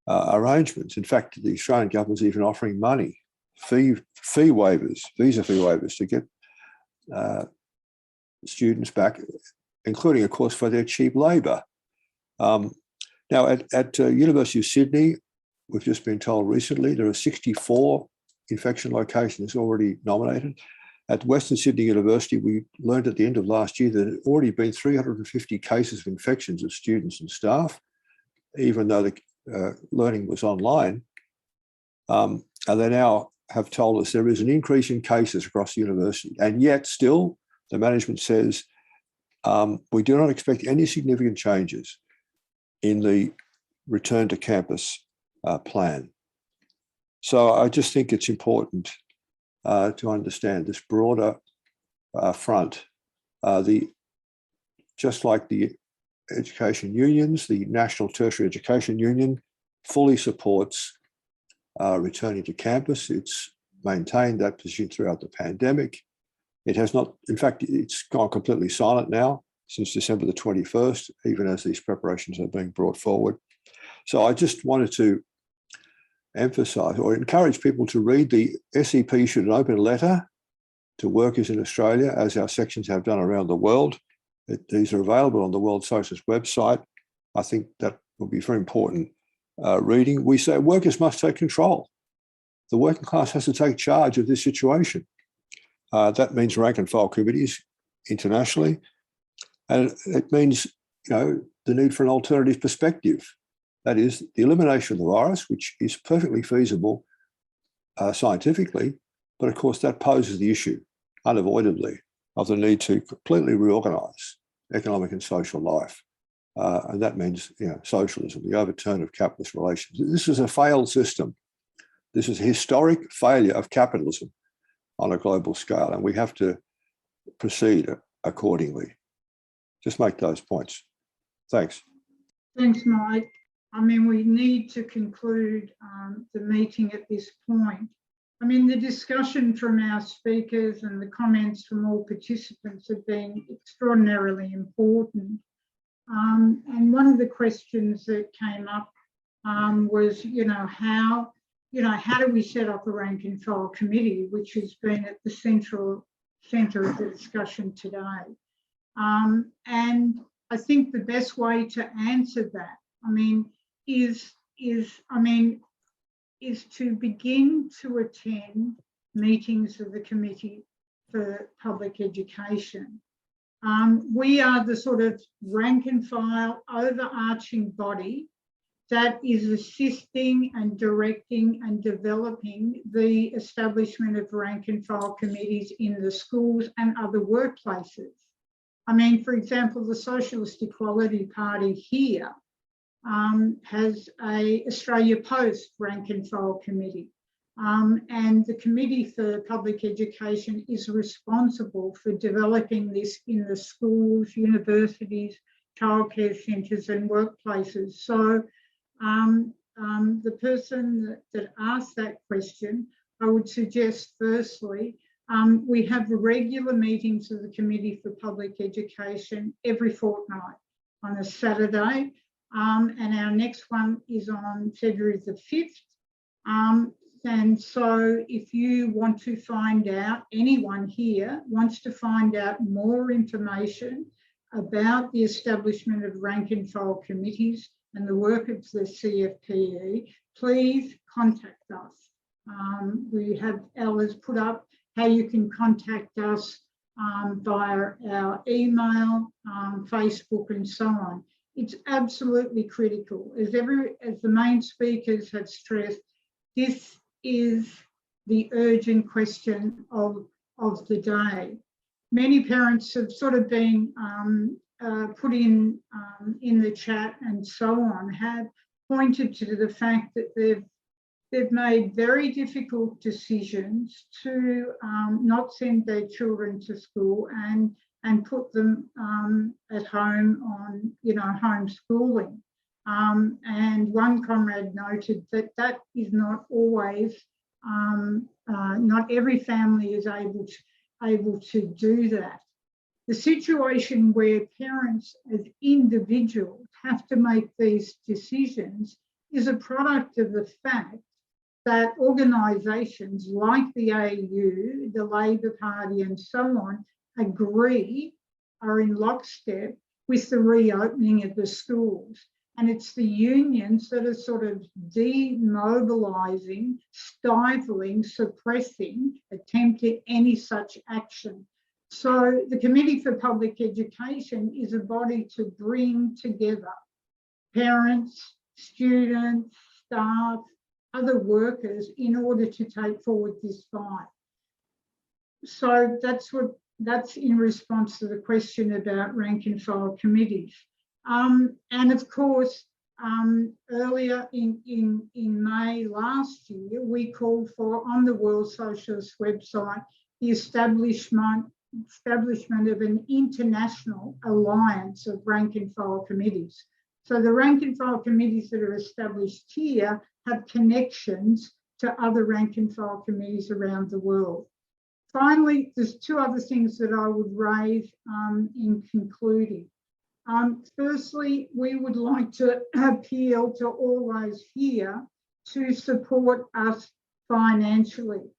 arrangements. In fact, the Australian government is even offering money, visa fee waivers to get students back, including, of course, for their cheap labour. Now, at University of Sydney, we've just been told recently there are 64 infection locations already nominated. At Western Sydney University, we learned at the end of last year that there had already been 350 cases of infections of students and staff, even though the learning was online. And they now have told us there is an increase in cases across the university. And yet still, the management says, we do not expect any significant changes in the return to campus plan. So I just think it's important to understand this broader front. Just like the education unions, the National Tertiary Education Union fully supports returning to campus. It's maintained that position throughout the pandemic. It has not, in fact, it's gone completely silent now since December the 21st, even as these preparations are being brought forward. So I just wanted to emphasise or encourage people to read the SEP issued an open letter to workers in Australia, as our sections have done around the world. These are available on the World Socialist website. I think that will be very important reading. We say workers must take control. The working class has to take charge of this situation. That means rank and file committees internationally. And it means, you know, the need for an alternative perspective. That is the elimination of the virus, which is perfectly feasible scientifically, but of course that poses the issue unavoidably of the need to completely reorganise economic and social life. And that means, you know, socialism, the overturn of capitalist relations. This is a failed system. This is a historic failure of capitalism on a global scale, and we have to proceed accordingly. Just make those points. Thanks. Thanks, Mike. I mean, we need to conclude the meeting at this point. I mean, the discussion from our speakers and the comments from all participants have been extraordinarily important. And one of the questions that came up was, how do we set up a rank and file committee, which has been at the centre of the discussion today. And I think the best way to answer that, is to begin to attend meetings of the Committee for Public Education. We are the sort of rank and file overarching body that is assisting and directing and developing the establishment of rank and file committees in the schools and other workplaces. For example, the Socialist Equality Party here has a Australia Post rank and file committee. And the Committee for Public Education is responsible for developing this in the schools, universities, childcare centres and workplaces. So the person that asked that question, I would suggest firstly, we have regular meetings of the Committee for Public Education every fortnight on a Saturday. And our next one is on February the 5th. And so if you want to find out, anyone here wants to find out more information about the establishment of rank and file committees and the work of the CFPE, please contact us. We have Ella's put up how you can contact us via our email, Facebook and so on. It's absolutely critical. As the main speakers have stressed, this is the urgent question of the day. Many parents have sort of been put in the chat and so on, have pointed to the fact that they've made very difficult decisions to not send their children to school and put them at home on, homeschooling. And one comrade noted that is not always, not every family is able to do that. The situation where parents as individuals have to make these decisions is a product of the fact that organisations like the AU, the Labor Party and so on, are in lockstep with the reopening of the schools. And it's the unions that are sort of demobilising, stifling, suppressing, attempting any such action. So the Committee for Public Education is a body to bring together parents, students, staff, other workers in order to take forward this fight. So that's in response to the question about rank and file committees. And of course, earlier in May last year, we called for, on the World Socialist website, the establishment of an international alliance of rank and file committees. So the rank and file committees that are established here have connections to other rank and file committees around the world. Finally, there's two other things that I would raise in concluding. Firstly, we would like to appeal to all those here to support us financially.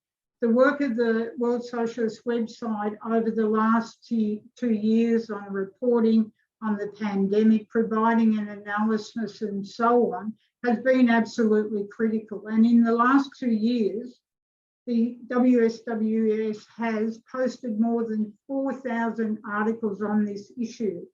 The work of the World Socialist website over the last 2 years on reporting on the pandemic, providing an analysis and so on, has been absolutely critical. And in the last 2 years, the WSWS has posted more than 4,000 articles on this issue.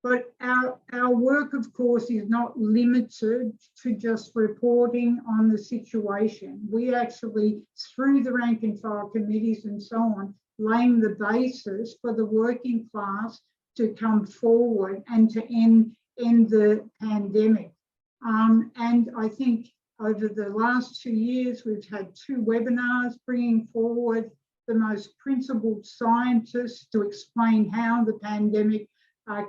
But our work, of course, is not limited to just reporting on the situation. We actually, through the rank and file committees and so on, laying the basis for the working class to come forward and to end the pandemic. And I think over the last 2 years, we've had 2 webinars bringing forward the most principled scientists to explain how the pandemic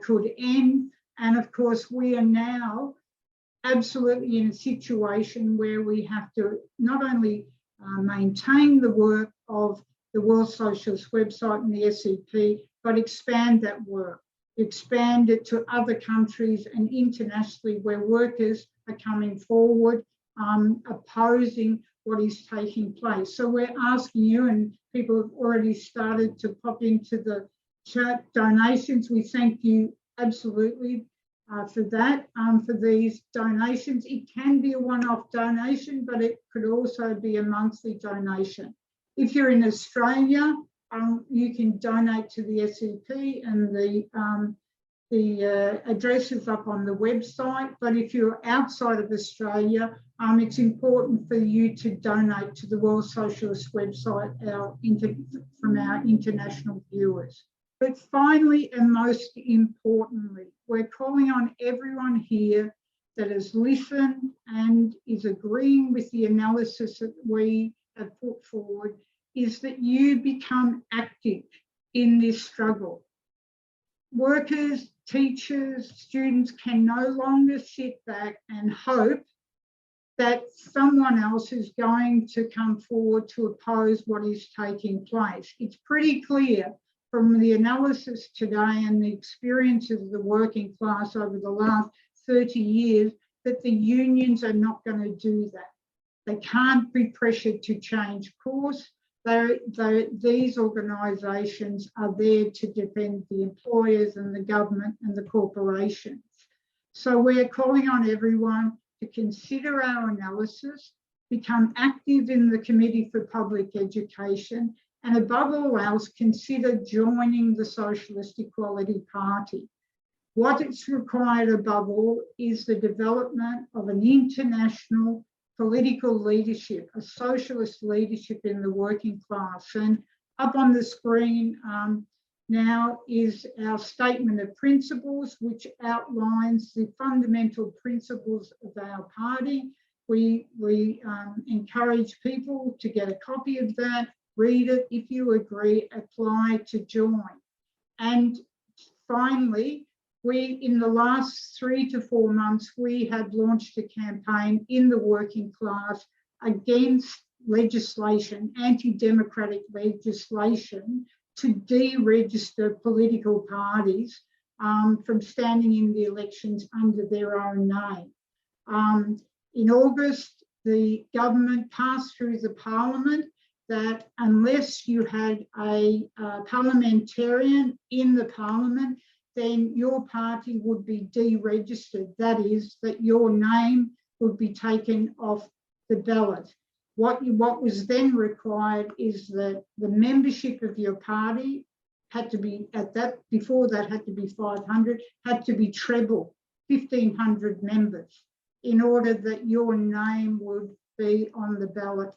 could end. And of course, we are now absolutely in a situation where we have to not only maintain the work of the World Socialist website and the SCP, but expand that work, expand it to other countries and internationally where workers are coming forward, opposing what is taking place. So we're asking you, and people have already started to pop into the chat, donations. We thank you absolutely for that, for these donations. It can be a one-off donation, but it could also be a monthly donation. If you're in Australia, you can donate to the SCP, and the address is up on the website. But if you're outside of Australia, it's important for you to donate to the World Socialist website from our international viewers. But finally, and most importantly, we're calling on everyone here that has listened and is agreeing with the analysis that we have put forward, is that you become active in this struggle. Workers, teachers, students can no longer sit back and hope that someone else is going to come forward to oppose what is taking place. It's pretty clear from the analysis today and the experiences of the working class over the last 30 years that the unions are not going to do that. They can't be pressured to change course. These organisations are there to defend the employers and the government and the corporations. So we're calling on everyone to consider our analysis, become active in the Committee for Public Education, and above all else, consider joining the Socialist Equality Party. What is required above all is the development of an international political leadership, a socialist leadership in the working class. And up on the screen now is our statement of principles, which outlines the fundamental principles of our party. We encourage people to get a copy of that, read it. If you agree, apply to join. And finally, in the last 3 to 4 months, we have launched a campaign in the working class against legislation, anti-democratic legislation, to deregister political parties from standing in the elections under their own name. In August, the government passed through the parliament that unless you had a parliamentarian in the parliament, then your party would be deregistered. That is, that your name would be taken off the ballot. What was then required is that the membership of your party had to be, before that had to be 500, had to be treble, 1,500 members, in order that your name would be on the ballot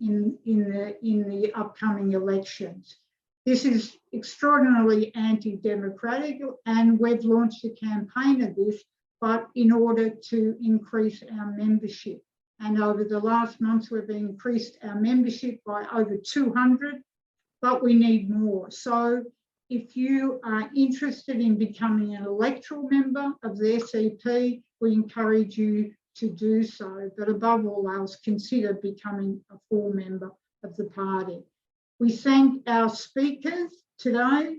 in the upcoming elections. This is extraordinarily anti-democratic, and we've launched a campaign of this, but in order to increase our membership. And over the last months, we've increased our membership by over 200, but we need more. So if you are interested in becoming an electoral member of the SCP, we encourage you to do so, but above all else, consider becoming a full member of the party. We thank our speakers today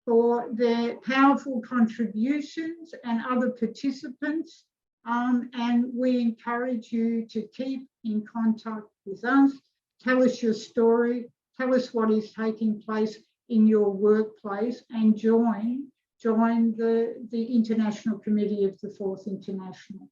for their powerful contributions and other participants, and we encourage you to keep in contact with us, tell us your story, tell us what is taking place in your workplace, and join the International Committee of the Fourth International.